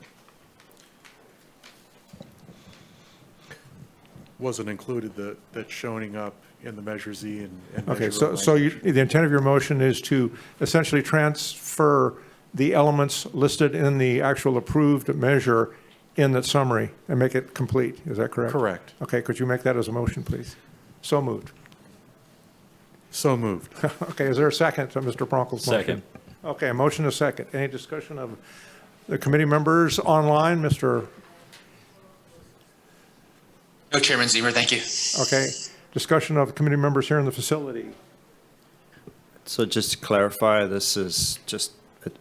Speaker 3: wasn't included, that's showing up in the Measure Z and
Speaker 1: Okay,
Speaker 3: Measure O
Speaker 1: so
Speaker 3: language.
Speaker 1: the intent of your motion is to essentially transfer the elements listed in the actual approved measure in that summary and make it complete. Is that correct?
Speaker 3: Correct.
Speaker 1: Okay, could you make that as a motion, please? So moved.
Speaker 3: So moved.
Speaker 1: Okay, is there a second to Mr. Bronco's motion?
Speaker 4: Second.
Speaker 1: Okay, a motion is second. Any discussion of the committee members online? Mr.
Speaker 5: No, Chairman Zemer, thank you.
Speaker 1: Okay, discussion of committee members here in the facility.
Speaker 8: So just to clarify, this is just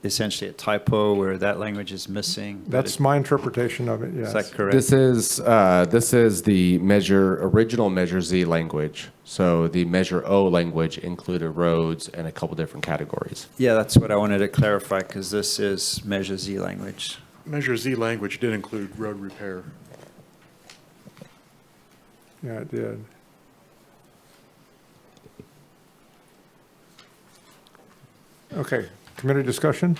Speaker 8: essentially a typo where that language is missing. but
Speaker 1: That's my interpretation of it,
Speaker 8: Is
Speaker 1: yes.
Speaker 8: that correct?
Speaker 2: This is the original Measure Z language. So the Measure O language included roads and a couple different categories.
Speaker 8: Yeah, that's what I wanted to clarify, because this is Measure Z language.
Speaker 3: Measure Z language did include road repair.
Speaker 1: Yeah, it did. Okay, committee discussion?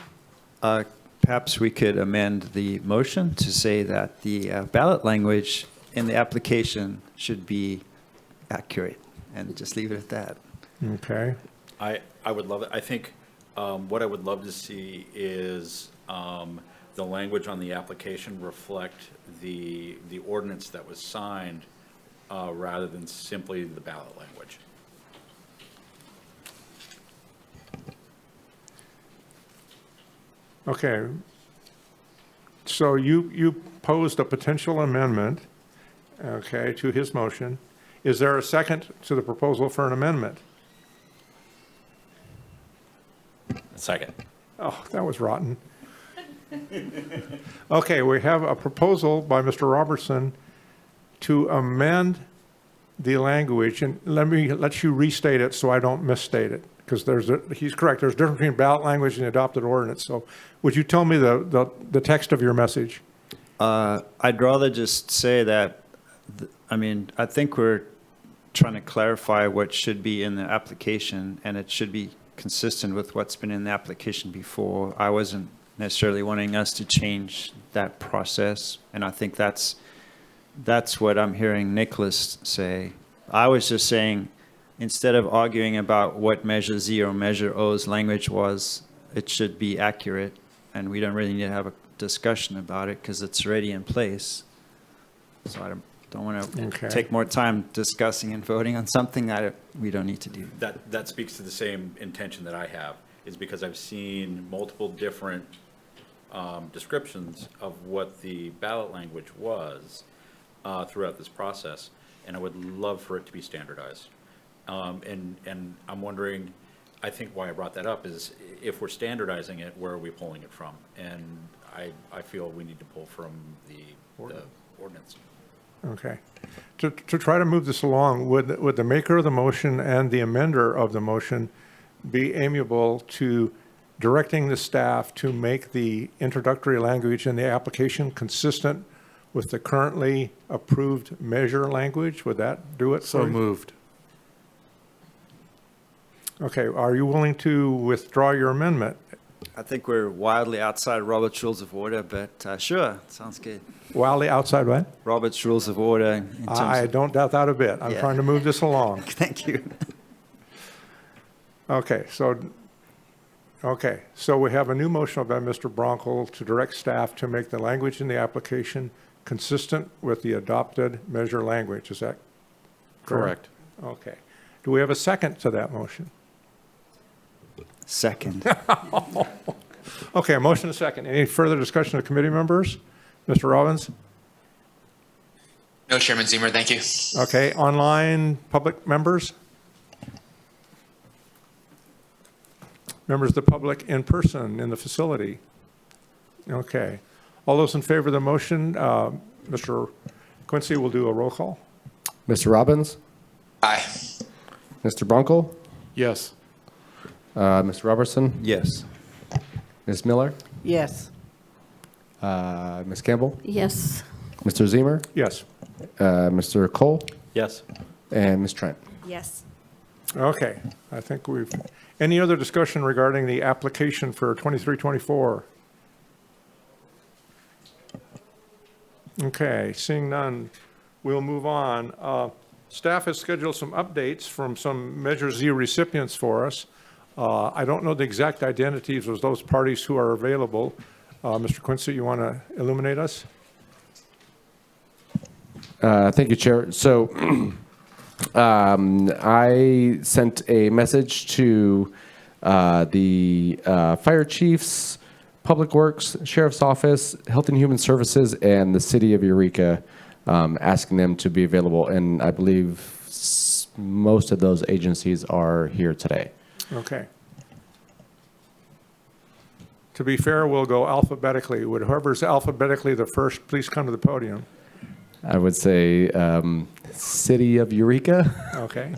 Speaker 8: Perhaps we could amend the motion to say that the ballot language in the application should be accurate, and just leave it at that.
Speaker 1: Okay,
Speaker 4: I would love it. I think what I would love to see is the language on the application reflect the ordinance that was signed rather than simply the ballot language.
Speaker 1: okay. So you posed a potential amendment, okay, to his motion. Is there a second to the proposal for an amendment?
Speaker 4: Second.
Speaker 1: Oh, that was rotten. Okay, we have a proposal by Mr. Robertson to amend the language, and let you restate it so I don't misstate it, because he's correct, there's a difference between ballot language and the adopted ordinance. So would you tell me the text of your message?
Speaker 8: I'd rather just say that, I think we're trying to clarify what should be in the application, and it should be consistent with what's been in the application before. I wasn't necessarily wanting us to change that process, and I think that's what I'm hearing Nicholas say. I was just saying, instead of arguing about what Measure Z or Measure O's language was, it should be accurate, and we don't really need to have a discussion about it because it's already in place. So I don't want to
Speaker 1: Okay.
Speaker 8: take more time discussing and voting on something that we don't need to do.
Speaker 4: That speaks to the same intention that I have, is because I've seen multiple different descriptions of what the ballot language was throughout this process, and I would love for it to be standardized. And I'm wondering, I think why I brought that up is if we're standardizing it, where are we pulling it from? And I feel we need to pull from the ordinance.
Speaker 1: Okay. To try to move this along, would the maker of the motion and the amender of the motion be amiable to directing the staff to make the introductory language in the application consistent with the currently approved measure language? Would that do it for
Speaker 3: So
Speaker 1: you?
Speaker 3: moved.
Speaker 1: Okay, are you willing to withdraw your amendment?
Speaker 8: I think we're wildly outside Robert's Rules of Order, but sure, sounds good.
Speaker 1: Wildly outside what?
Speaker 8: Robert's Rules of Order in terms
Speaker 1: I
Speaker 8: of...
Speaker 1: don't doubt that a bit. I'm
Speaker 8: Yeah.
Speaker 1: trying to move this along.
Speaker 8: Thank you.
Speaker 1: Okay, so we have a new motion by Mr. Bronco to direct staff to make the language in the application consistent with the adopted measure language. Is that correct? Okay. Do we have a second to that motion?
Speaker 8: Second.
Speaker 1: Okay, a motion and a second. Any further discussion of committee members? Mr. Robbins?
Speaker 5: No, Chairman Ziemer, thank you.
Speaker 1: Okay, online public members? Members of the public in person in the facility? Okay. All those in favor of the motion, Mr. Quincy will do a roll call.
Speaker 2: Mr. Robbins?
Speaker 5: Aye.
Speaker 2: Mr. Bronco?
Speaker 3: Yes.
Speaker 2: Mr. Robertson?
Speaker 8: Yes.
Speaker 2: Ms. Miller?
Speaker 13: Yes.
Speaker 2: Ms. Campbell?
Speaker 6: Yes.
Speaker 2: Mr. Ziemer?
Speaker 1: Yes.
Speaker 2: Mr. Cole?
Speaker 4: Yes.
Speaker 2: And Ms. Trent?
Speaker 9: Yes.
Speaker 1: Okay, I think any other discussion regarding the application for 2324? Okay, seeing none, we'll move on. Staff has scheduled some updates from some Measure Z recipients for us. I don't know the exact identities of those parties who are available. Mr. Quincy, you want to illuminate us?
Speaker 2: Thank you, Chair. So I sent a message to the fire chiefs, Public Works, Sheriff's Office, Health and Human Services, and the City of Eureka, asking them to be available. And I believe most of those agencies are here today.
Speaker 1: Okay. To be fair, we'll go alphabetically. Would whoever's alphabetically the first please come to the podium?
Speaker 2: I would say City of Eureka.
Speaker 1: Okay.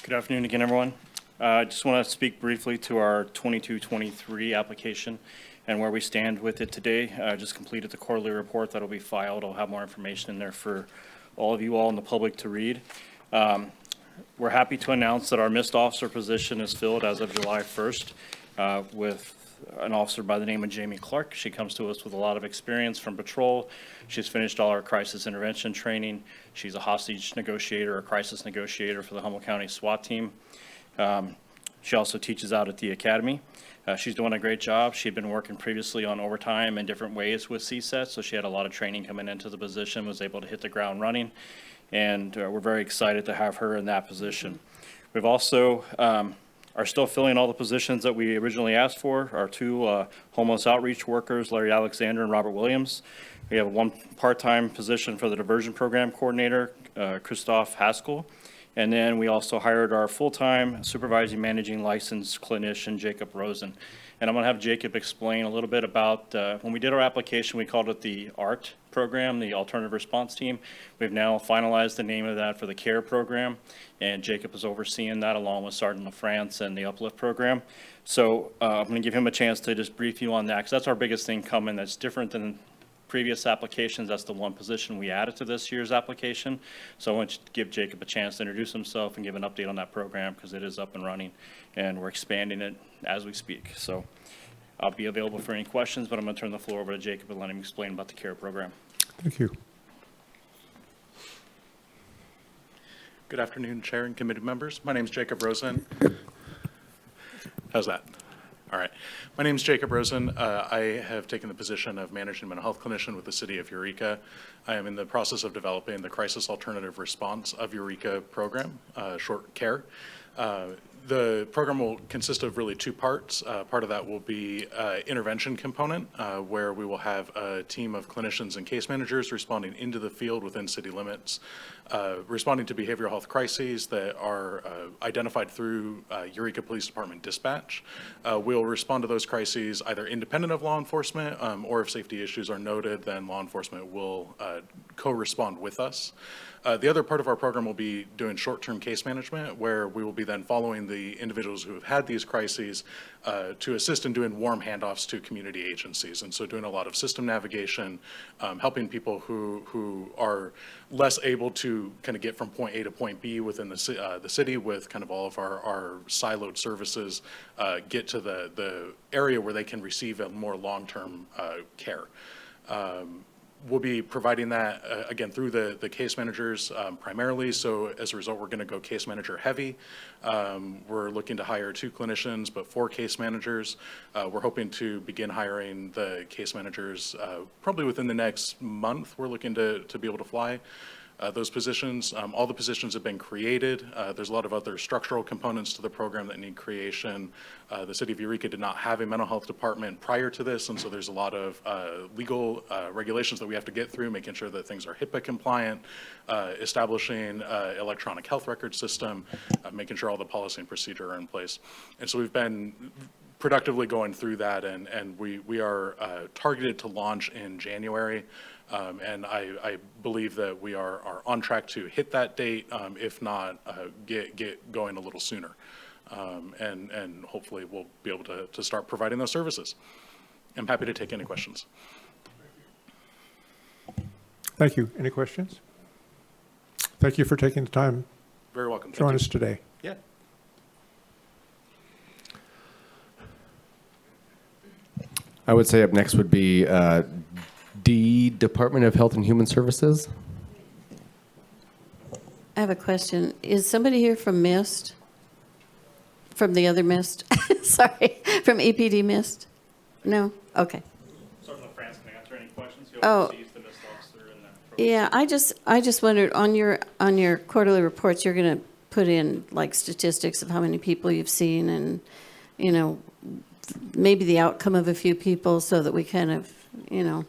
Speaker 10: Good afternoon again, everyone. I just want to speak briefly to our 22-23 application and where we stand with it today. I just completed the quarterly report that'll be filed. I'll have more information in there for all of you all in the public to read. We're happy to announce that our missed officer position is filled as of July 1st with an officer by the name of Jamie Clark. She comes to us with a lot of experience from patrol. She's finished all our crisis intervention training. She's a hostage negotiator, a crisis negotiator for the Humboldt County SWAT team. She also teaches out at the academy. She's doing a great job. She had been working previously on overtime in different ways with CSET, so she had a lot of training coming into the position, was able to hit the ground running, and we're very excited to have her in that position. We've also are still filling all the positions that we originally asked for. Our two homeless outreach workers, Larry Alexander and Robert Williams. We have one part-time position for the diversion program coordinator, Christoph Haskell. And then we also hired our full-time supervising managing licensed clinician, Jacob Rosen. And I'm going to have Jacob explain a little bit about, when we did our application, we called it the ART program, the Alternative Response Team. We've now finalized the name of that for the CARE program, and Jacob is overseeing that along with Sergeant LaFrance and the Uplift program. So I'm going to give him a chance to just brief you on that, because that's our biggest thing coming that's different than previous applications. That's the one position we added to this year's application. So I want you to give Jacob a chance to introduce himself and give an update on that program, because it is up and running and we're expanding it as we speak. So I'll be available for any questions, but I'm going to turn the floor over to Jacob and let him explain about the CARE program.
Speaker 1: Thank you.
Speaker 3: Good afternoon, Chair and committee members. My name is Jacob Rosen. How's that? All right. My name is Jacob Rosen. I have taken the position of managing mental health clinician with the City of Eureka. I am in the process of developing the Crisis Alternative Response of Eureka program, short CARE. The program will consist of really two parts. Part of that will be intervention component, where we will have a team of clinicians and case managers responding into the field within city limits, responding to behavioral health crises that are identified through Eureka Police Department dispatch. We'll respond to those crises either independent of law enforcement, or if safety issues are noted, then law enforcement will co-respond with us. The other part of our program will be doing short-term case management, where we will be then following the individuals who have had these crises to assist in doing warm handoffs to community agencies. And so doing a lot of system navigation, helping people who are less able to kind of get from point A to point B within the city with kind of all of our siloed services, get to the area where they can receive a more long-term care. We'll be providing that, again, through the case managers primarily. So as a result, we're going to go case manager heavy. We're looking to hire 2 clinicians, but 4 case managers. We're hoping to begin hiring the case managers probably within the next month. We're looking to be able to fly those positions. All the positions have been created. There's a lot of other structural components to the program that need creation. The city of Eureka did not have a mental health department prior to this, and so there's a lot of legal regulations that we have to get through, making sure that things are HIPAA compliant, establishing electronic health record system, making sure all the policy and procedure are in place. And so we've been productively going through that, and we are targeted to launch in January. And I believe that we are on track to hit that date, if not get going a little sooner. And hopefully we'll be able to start providing those services. I'm happy to take any questions.
Speaker 1: Thank you. Any questions? Thank you for taking the time
Speaker 3: Very welcome.
Speaker 1: to join us today.
Speaker 3: Yeah.
Speaker 2: I would say up next would be D, Department of Health and Human Services.
Speaker 6: I have a question. Is somebody here from MIST? From the other MIST? Sorry, from EPD MIST? No? Okay.
Speaker 10: Sergeant France, can I answer any questions?
Speaker 6: Oh. Yeah, I just wondered, on your quarterly reports, you're going to put in like statistics of how many people you've seen and, you know, maybe the outcome of a few people so that we kind of, you know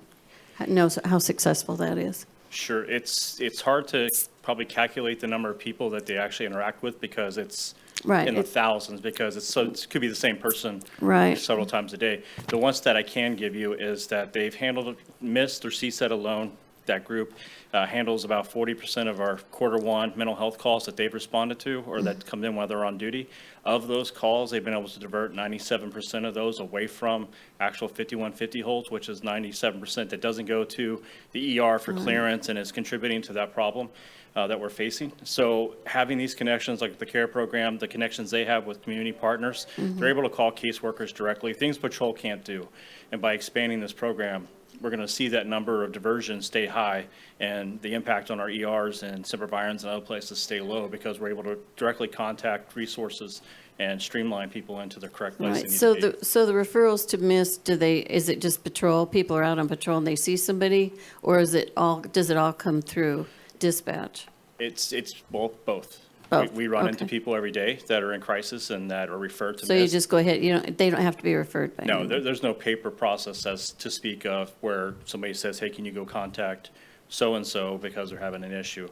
Speaker 6: how successful that is.
Speaker 10: Sure, it's hard to probably calculate the number of people that they actually interact with because it's
Speaker 6: Right.
Speaker 10: in the thousands, because it could be the same person
Speaker 6: Right.
Speaker 10: several times a day. The ones that I can give you is that they've handled MIST or CSET alone. That group handles about 40% of our Q1 mental health calls that they've responded to or that come in while they're on duty. Of those calls, they've been able to divert 97% of those away from actual 5150 holds, which is 97% that doesn't go to the ER for clearance and is contributing to that problem that we're facing. So having these connections, like the CARE program, the connections they have with community partners, they're able to call caseworkers directly, things patrol can't do. And by expanding this program, we're going to see that number of diversions stay high and the impact on our ERs and Semper-Virens and other places stay low because we're able to directly contact resources and streamline people into the correct place they
Speaker 6: Right.
Speaker 10: need
Speaker 6: So
Speaker 10: to be.
Speaker 6: the referrals to MIST, is it just patrol? People are out on patrol and they see somebody, or does it all come through dispatch?
Speaker 10: It's both.
Speaker 6: Both,
Speaker 10: We run into
Speaker 6: okay.
Speaker 10: people every day that are in crisis and that are referred to
Speaker 6: So you
Speaker 10: MIST.
Speaker 6: just go ahead, they don't have to be referred by
Speaker 10: No,
Speaker 6: anyone?
Speaker 10: there's no paper process as to speak of where somebody says, hey, can you go contact so-and-so because they're having an issue.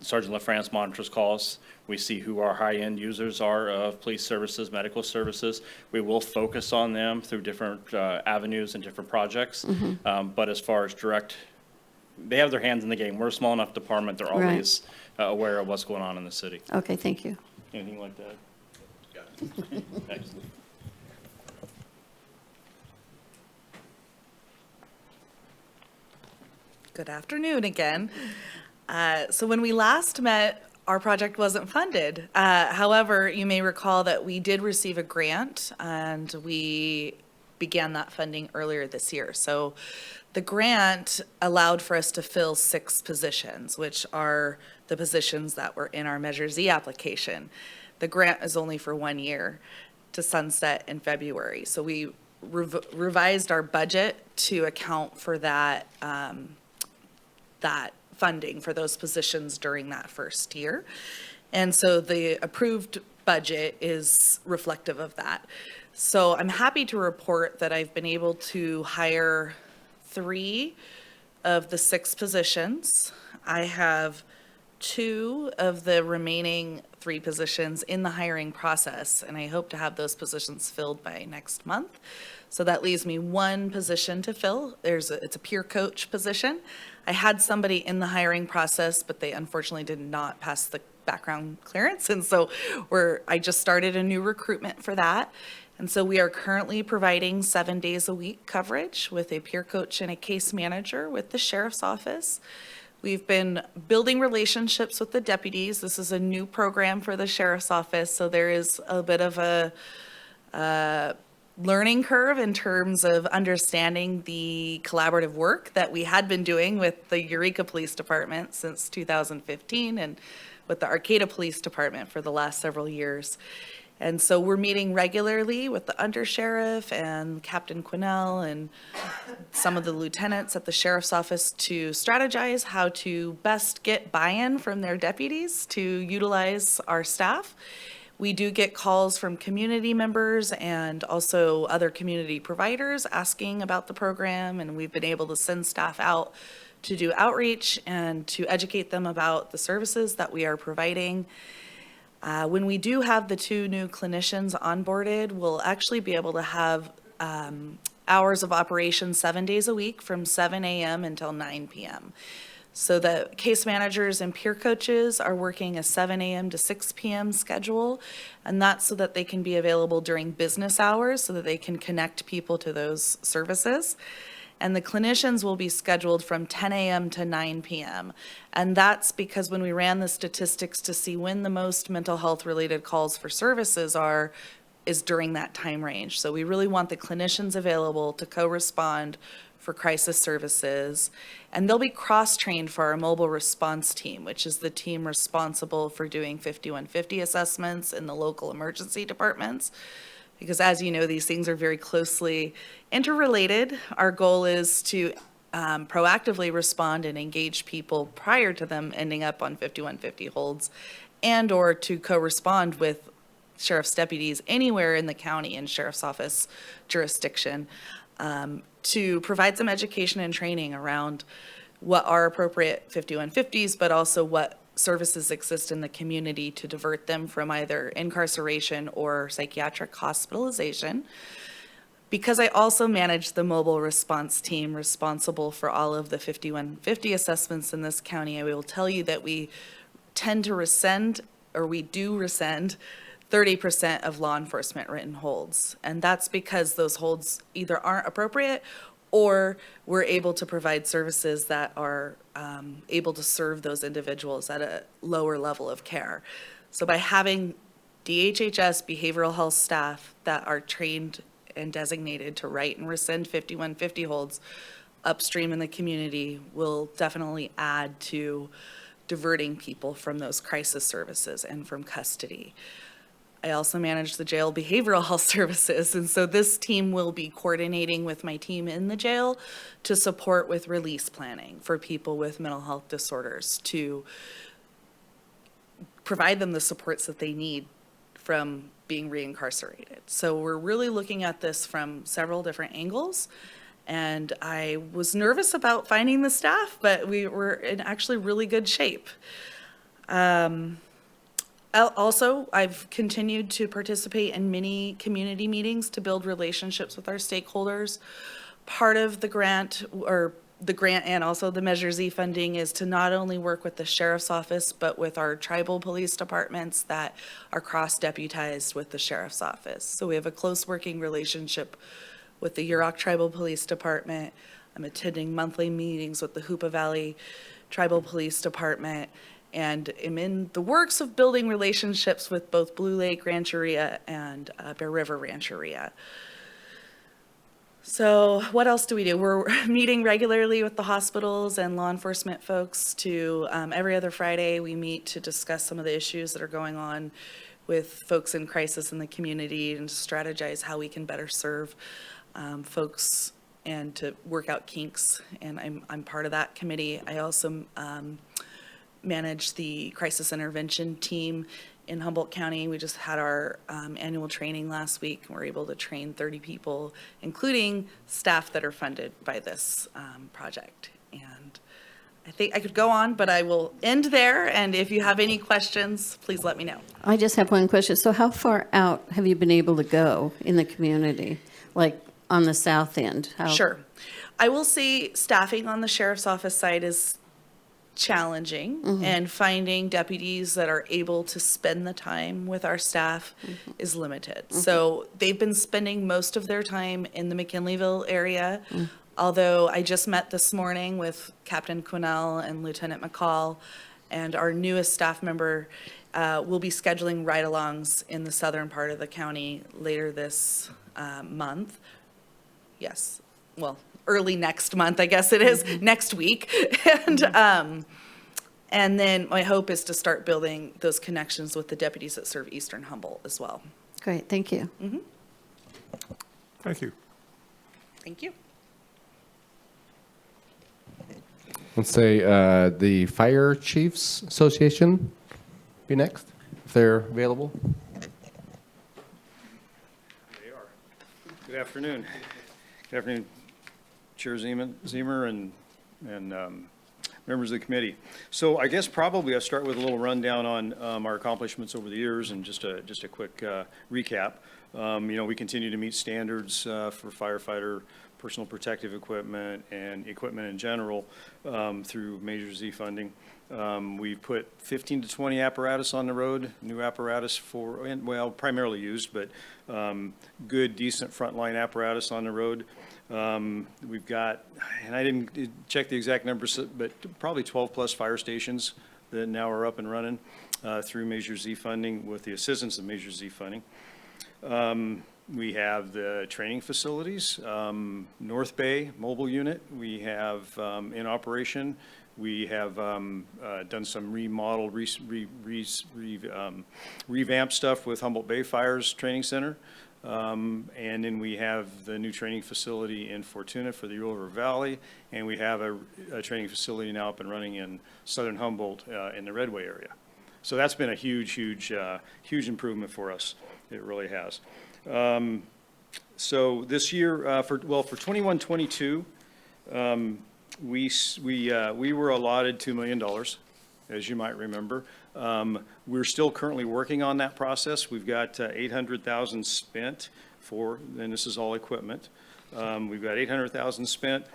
Speaker 10: Sergeant LaFrance monitors calls. We see who our high-end users are of police services, medical services. We will focus on them through different avenues and different projects. But as far as direct, they have their hands in the game. We're a small enough department, they're
Speaker 6: Right.
Speaker 10: always aware of what's going on in the city.
Speaker 6: Okay, thank you.
Speaker 10: Anything like that? Excellent.
Speaker 12: Good afternoon again. So when we last met, our project wasn't funded. However, you may recall that we did receive a grant and we began that funding earlier this year. So the grant allowed for us to fill 6 positions, which are the positions that were in our Measure Z application. The grant is only for 1 year to sunset in February. So we revised our budget to account for that, that funding for those positions during that first year. And so the approved budget is reflective of that. So I'm happy to report that I've been able to hire 3 of the 6 positions. I have 2 of the remaining 3 positions in the hiring process, and I hope to have those positions filled by next month. So that leaves me 1 position to fill. It's a peer coach position. I had somebody in the hiring process, but they unfortunately did not pass the background clearance, and so I just started a new recruitment for that. And so we are currently providing 7 days a week coverage with a peer coach and a case manager with the sheriff's office. We've been building relationships with the deputies. This is a new program for the sheriff's office, so there is a bit of a learning curve in terms of understanding the collaborative work that we had been doing with the Eureka Police Department since 2015 and with the Arcata Police Department for the last several years. And so we're meeting regularly with the undersheriff and Captain Quinnell and some of the lieutenants at the sheriff's office to strategize how to best get buy-in from their deputies to utilize our staff. We do get calls from community members and also other community providers asking about the program, and we've been able to send staff out to do outreach and to educate them about the services that we are providing. When we do have the 2 new clinicians onboarded, we'll actually be able to have hours of operation 7 days a week from 7 a.m. until 9 p.m. So the case managers and peer coaches are working a 7 a.m. to 6 p.m. schedule, and that's so that they can be available during business hours so that they can connect people to those services. And the clinicians will be scheduled from 10 a.m. to 9 p.m. And that's because when we ran the statistics to see when the most mental health related calls for services is during that time range. So we really want the clinicians available to co-respond for crisis services. And they'll be cross-trained for our mobile response team, which is the team responsible for doing 5150 assessments in the local emergency departments. Because as you know, these things are very closely interrelated. Our goal is to proactively respond and engage people prior to them ending up on 5150 holds, and or to co-respond with sheriff's deputies anywhere in the county and sheriff's office jurisdiction, to provide some education and training around what are appropriate 5150s, but also what services exist in the community to divert them from either incarceration or psychiatric hospitalization. Because I also manage the mobile response team responsible for all of the 5150 assessments in this county, I will tell you that we tend to rescind, or we do rescind, 30% of law enforcement written holds. And that's because those holds either aren't appropriate or we're able to provide services that are able to serve those individuals at a lower level of care. So by having DHHS behavioral health staff that are trained and designated to write and rescind 5150 holds upstream in the community will definitely add to diverting people from those crisis services and from custody. I also manage the jail behavioral health services, and so this team will be coordinating with my team in the jail to support with release planning for people with mental health disorders, to provide them the supports that they need from being reincarcerated. So we're really looking at this from several different angles, and I was nervous about finding the staff, but we were in actually really good shape. Also, I've continued to participate in many community meetings to build relationships with our stakeholders. Part of the grant, and also the Measure Z funding, is to not only work with the sheriff's office, but with our tribal police departments that are cross-deputized with the sheriff's office. So we have a close working relationship with the Yurok Tribal Police Department. I'm attending monthly meetings with the Hoopa Valley Tribal Police Department, and am in the works of building relationships with both Blue Lake Rancheria and Bear River Rancheria. So what else do we do? We're meeting regularly with the hospitals and law enforcement folks to, every other Friday, we meet to discuss some of the issues that are going on with folks in crisis in the community and to strategize how we can better serve folks and to work out kinks. And I'm part of that committee. I also manage the crisis intervention team in Humboldt County. We just had our annual training last week. We're able to train 30 people, including staff that are funded by this project. And I think I could go on, but I will end there. And if you have any questions, please let me know.
Speaker 6: I just have one question. So how far out have you been able to go in the community, like on the south end?
Speaker 12: Sure. I will say staffing on the sheriff's office side is challenging, and finding deputies that are able to spend the time with our staff is limited. So they've been spending most of their time in the McKinleyville area. Although I just met this morning with Captain Quinnell and Lieutenant McCall, and our newest staff member will be scheduling ride-alongs in the southern part of the county later this month. Yes, well, early next month, I guess it is, next week. And then my hope is to start building those connections with the deputies that serve Eastern Humboldt as well.
Speaker 6: Great, thank you.
Speaker 1: Thank you.
Speaker 12: Thank you.
Speaker 2: Let's say the Fire Chiefs Association be next, if they're available.
Speaker 13: They are. Good afternoon. Good afternoon, Chair Zemer and members of the committee. So I guess probably I'll start with a little rundown on our accomplishments over the years and just a quick recap. We continue to meet standards for firefighter personal protective equipment and equipment in general through Measure Z funding. We've put 15 to 20 apparatus on the road, new apparatus primarily used, but good, decent frontline apparatus on the road. We've got, and I didn't check the exact numbers, but probably 12 plus fire stations that now are up and running through Measure Z funding with the assistance of Measure Z funding. We have the training facilities, North Bay mobile unit we have in operation. We have done some remodeled, revamped stuff with Humboldt Bay Fire's Training Center. And then we have the new training facility in Fortuna for the Eel River Valley, and we have a training facility now up and running in southern Humboldt in the Redway area. So that's been a huge improvement for us. It really has. So this year, for 21-22, we were allotted $2 million, as you might remember. We're still currently working on that process. We've got $800,000 spent and this is all equipment. We've got $800,000 spent.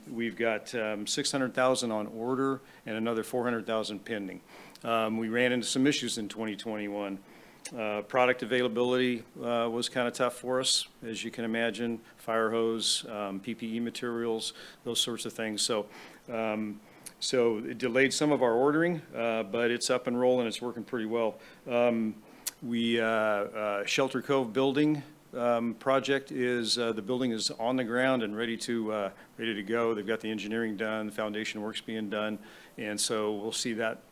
Speaker 13: We've got $600,000 on order and another $400,000 pending. We ran into some issues in 2021. Product availability was kind of tough for us, as you can imagine. Fire hose, PPE materials, those sorts of things. So it delayed some of our ordering, but it's up and rolling. It's working pretty well. Shelter Cove building project is the building is on the ground and ready to go. They've got the engineering done, the foundation work's being done, and so we'll see that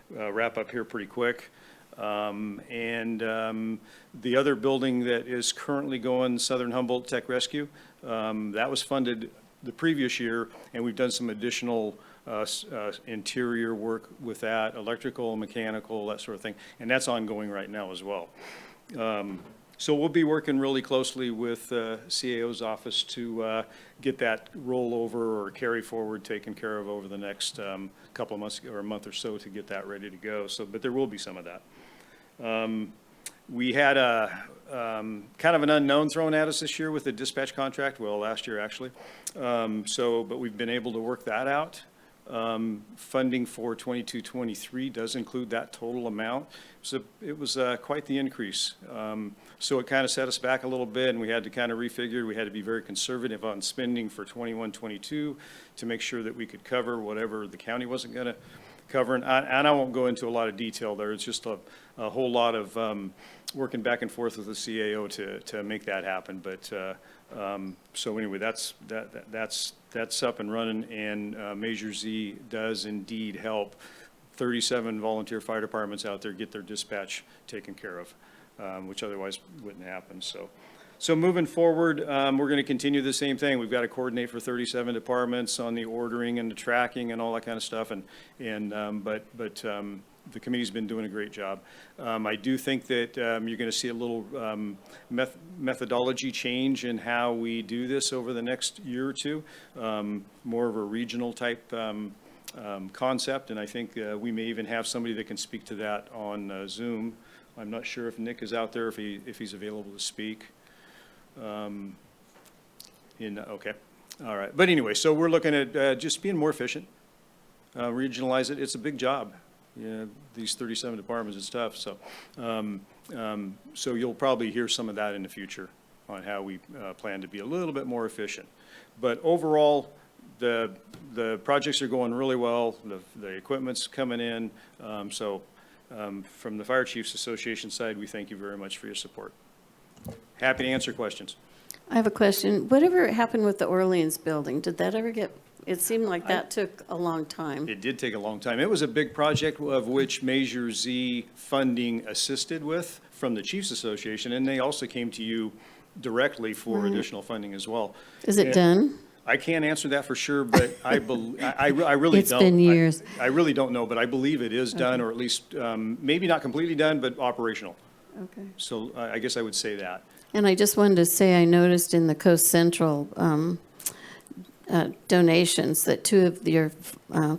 Speaker 13: wrap up here pretty quick. The other building that is currently going, Southern Humboldt Tech Rescue, that was funded the previous year, and we've done some additional interior work with that, electrical, mechanical, that sort of thing, and that's ongoing right now as well. So we'll be working really closely with CAO's office to get that rollover or carry forward taken care of over the next couple of months or a month or so to get that ready to go. So, but there will be some of that. We had a kind of an unknown thrown at us this year with the dispatch contract, well, last year actually. But we've been able to work that out. Funding for 22-23 does include that total amount. So it was quite the increase. So it kind of set us back a little bit, and we had to kind of refigure. We had to be very conservative on spending for 21-22 to make sure that we could cover whatever the county wasn't going to cover. And I won't go into a lot of detail there. It's just a whole lot of working back and forth with the CAO to make that happen. But so anyway, that's up and running, and Measure Z does indeed help 37 volunteer fire departments out there get their dispatch taken care of, which otherwise wouldn't happen. So moving forward, we're going to continue the same thing. We've got to coordinate for 37 departments on the ordering and the tracking and all that kind of stuff. the committee's been doing a great job. I do think that you're going to see a little methodology change in how we do this over the next year or two, more of a regional type concept, and I think we may even have somebody that can speak to that on Zoom. I'm not sure if Nick is out there, if he's available to speak. Okay, all right. But anyway, so we're looking at just being more efficient, regionalize it. It's a big job. Yeah, these 37 departments is tough. So, so you'll probably hear some of that in the future on how we plan to be a little bit more efficient. But overall, the projects are going really well. The equipment's coming in. From the Fire Chiefs Association side, we thank you very much for your support. Happy to answer questions.
Speaker 6: I have a question. Whatever happened with the Orleans building, did that ever get, it seemed like that took a long time.
Speaker 13: It did take a long time. It was a big project of which Measure Z funding assisted with from the Chiefs Association, and they also came to you directly for additional funding as well.
Speaker 6: Is it done?
Speaker 13: I can't answer that for sure, but I really don't.
Speaker 6: It's been years.
Speaker 13: I really don't know, but I believe it is done, or at least maybe not completely done, but operational.
Speaker 6: Okay.
Speaker 13: So I guess I would say that.
Speaker 6: And I just wanted to say, I noticed in the Coast Central donations that two of your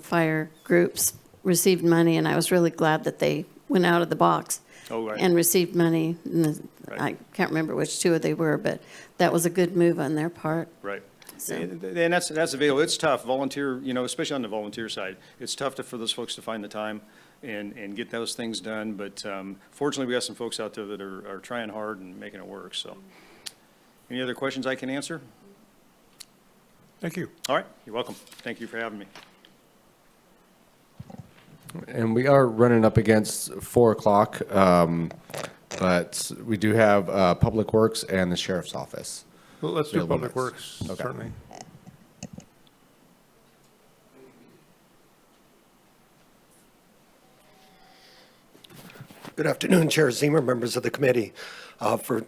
Speaker 6: fire groups received money, and I was really glad that they went out of the box and received money. I can't remember which two they were, but that was a good move on their part.
Speaker 13: Right.
Speaker 6: So.
Speaker 13: And that's available. It's tough, volunteer, especially on the volunteer side. It's tough for those folks to find the time and get those things done. But fortunately, we have some folks out there that are trying hard and making it work. So any other questions I can answer?
Speaker 1: Thank you.
Speaker 13: All right. You're welcome. Thank you for having me.
Speaker 2: And we are running up against 4 o'clock, but we do have Public Works and the Sheriff's Office.
Speaker 1: Well, let's do
Speaker 2: Available
Speaker 1: Public
Speaker 2: next.
Speaker 1: Works,
Speaker 2: Okay.
Speaker 1: certainly.
Speaker 11: Good afternoon, Chair Zemer, members of the committee. For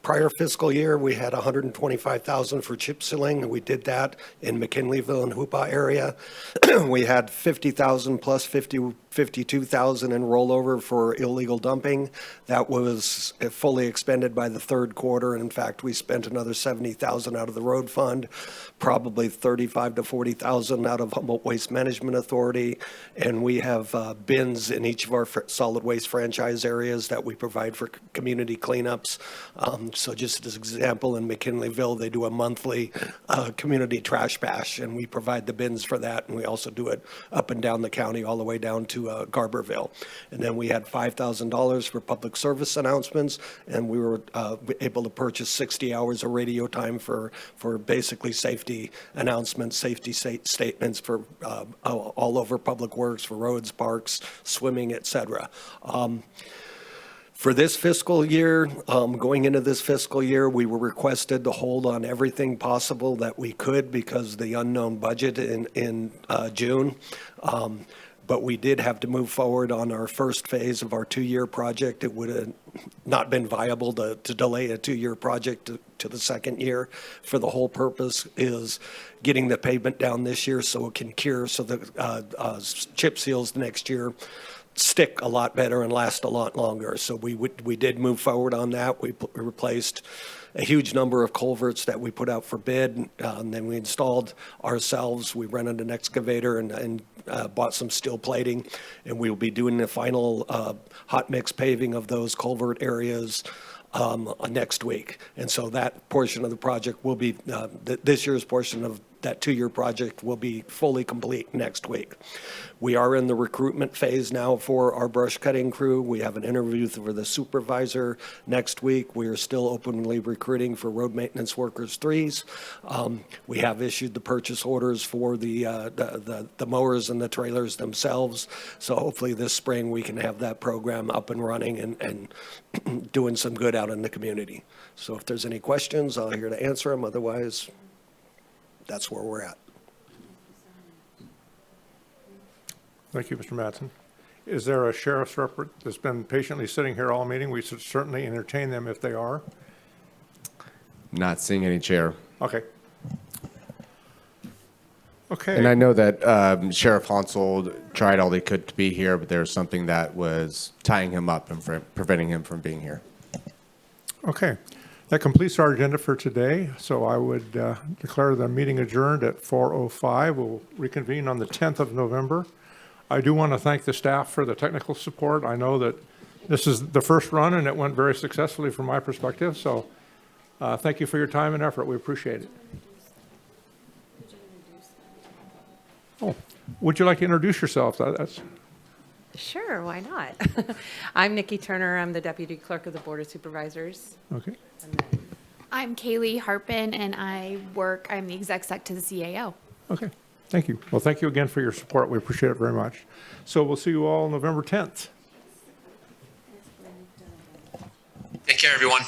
Speaker 11: prior fiscal year, we had $125,000 for chip sealing. We did that in McKinleyville and Hoopa area. We had $50,000 plus $52,000 in rollover for illegal dumping. That was fully expended by the third quarter. And in fact, we spent another $70,000 out of the road fund, probably $35,000 to $40,000 out of Humboldt Waste Management Authority. And we have bins in each of our solid waste franchise areas that we provide for community cleanups. So just as an example, in McKinleyville, they do a monthly community trash bash, and we provide the bins for that. And we also do it up and down the county, all the way down to Garberville. And then we had $5,000 for public service announcements, and we were able to purchase 60 hours of radio time for basically safety announcements, safety statements for all over public works, for roads, parks, swimming, et cetera. For this fiscal year, going into this fiscal year, we were requested to hold on everything possible that we could because of the unknown budget in June. But we did have to move forward on our first phase of our 2-year project. It would have not been viable to delay a 2-year project to the second year. For the whole purpose is getting the pavement down this year so it can cure, so the chip seals next year stick a lot better and last a lot longer. So we did move forward on that. We replaced a huge number of culverts that we put out for bid, and then we installed ourselves. We rented an excavator and bought some steel plating, and we will be doing the final hot mix paving of those culvert areas next week. And so that portion of the project will be, this year's portion of that 2-year project will be fully complete next week. We are in the recruitment phase now for our brush cutting crew. We have an interview for the supervisor next week. We are still openly recruiting for road maintenance workers 3s. We have issued the purchase orders for the mowers and the trailers themselves. So hopefully this spring we can have that program up and running and doing some good out in the community. So if there's any questions, I'm here to answer them. Otherwise, that's where we're at.
Speaker 1: Thank you, Mr. Mattson. Is there a sheriff's rep that's been patiently sitting here all meeting? We should certainly entertain them if they are.
Speaker 2: Not seeing any, Chair.
Speaker 1: Okay. Okay.
Speaker 2: And I know that Sheriff Hansel tried all they could to be here, but there was something that was tying him up and preventing him from being here.
Speaker 1: Okay. That completes our agenda for today. So I would declare the meeting adjourned at 4:05. We'll reconvene on the 10th of November. I do want to thank the staff for the technical support. I know that this is the first run and it went very successfully from my perspective. So thank you for your time and effort. We appreciate it. Oh, would you like to introduce yourself? That's
Speaker 14: Sure, why not? I'm Nikki Turner. I'm the Deputy Clerk of the Board of Supervisors.
Speaker 1: okay.
Speaker 15: I'm Kaylee Harpin, and I'm the exec sec to the CAO.
Speaker 1: Okay. Thank you. Well, thank you again for your support. We appreciate it very much. So we'll see you all November 10th.
Speaker 5: Take care, everyone.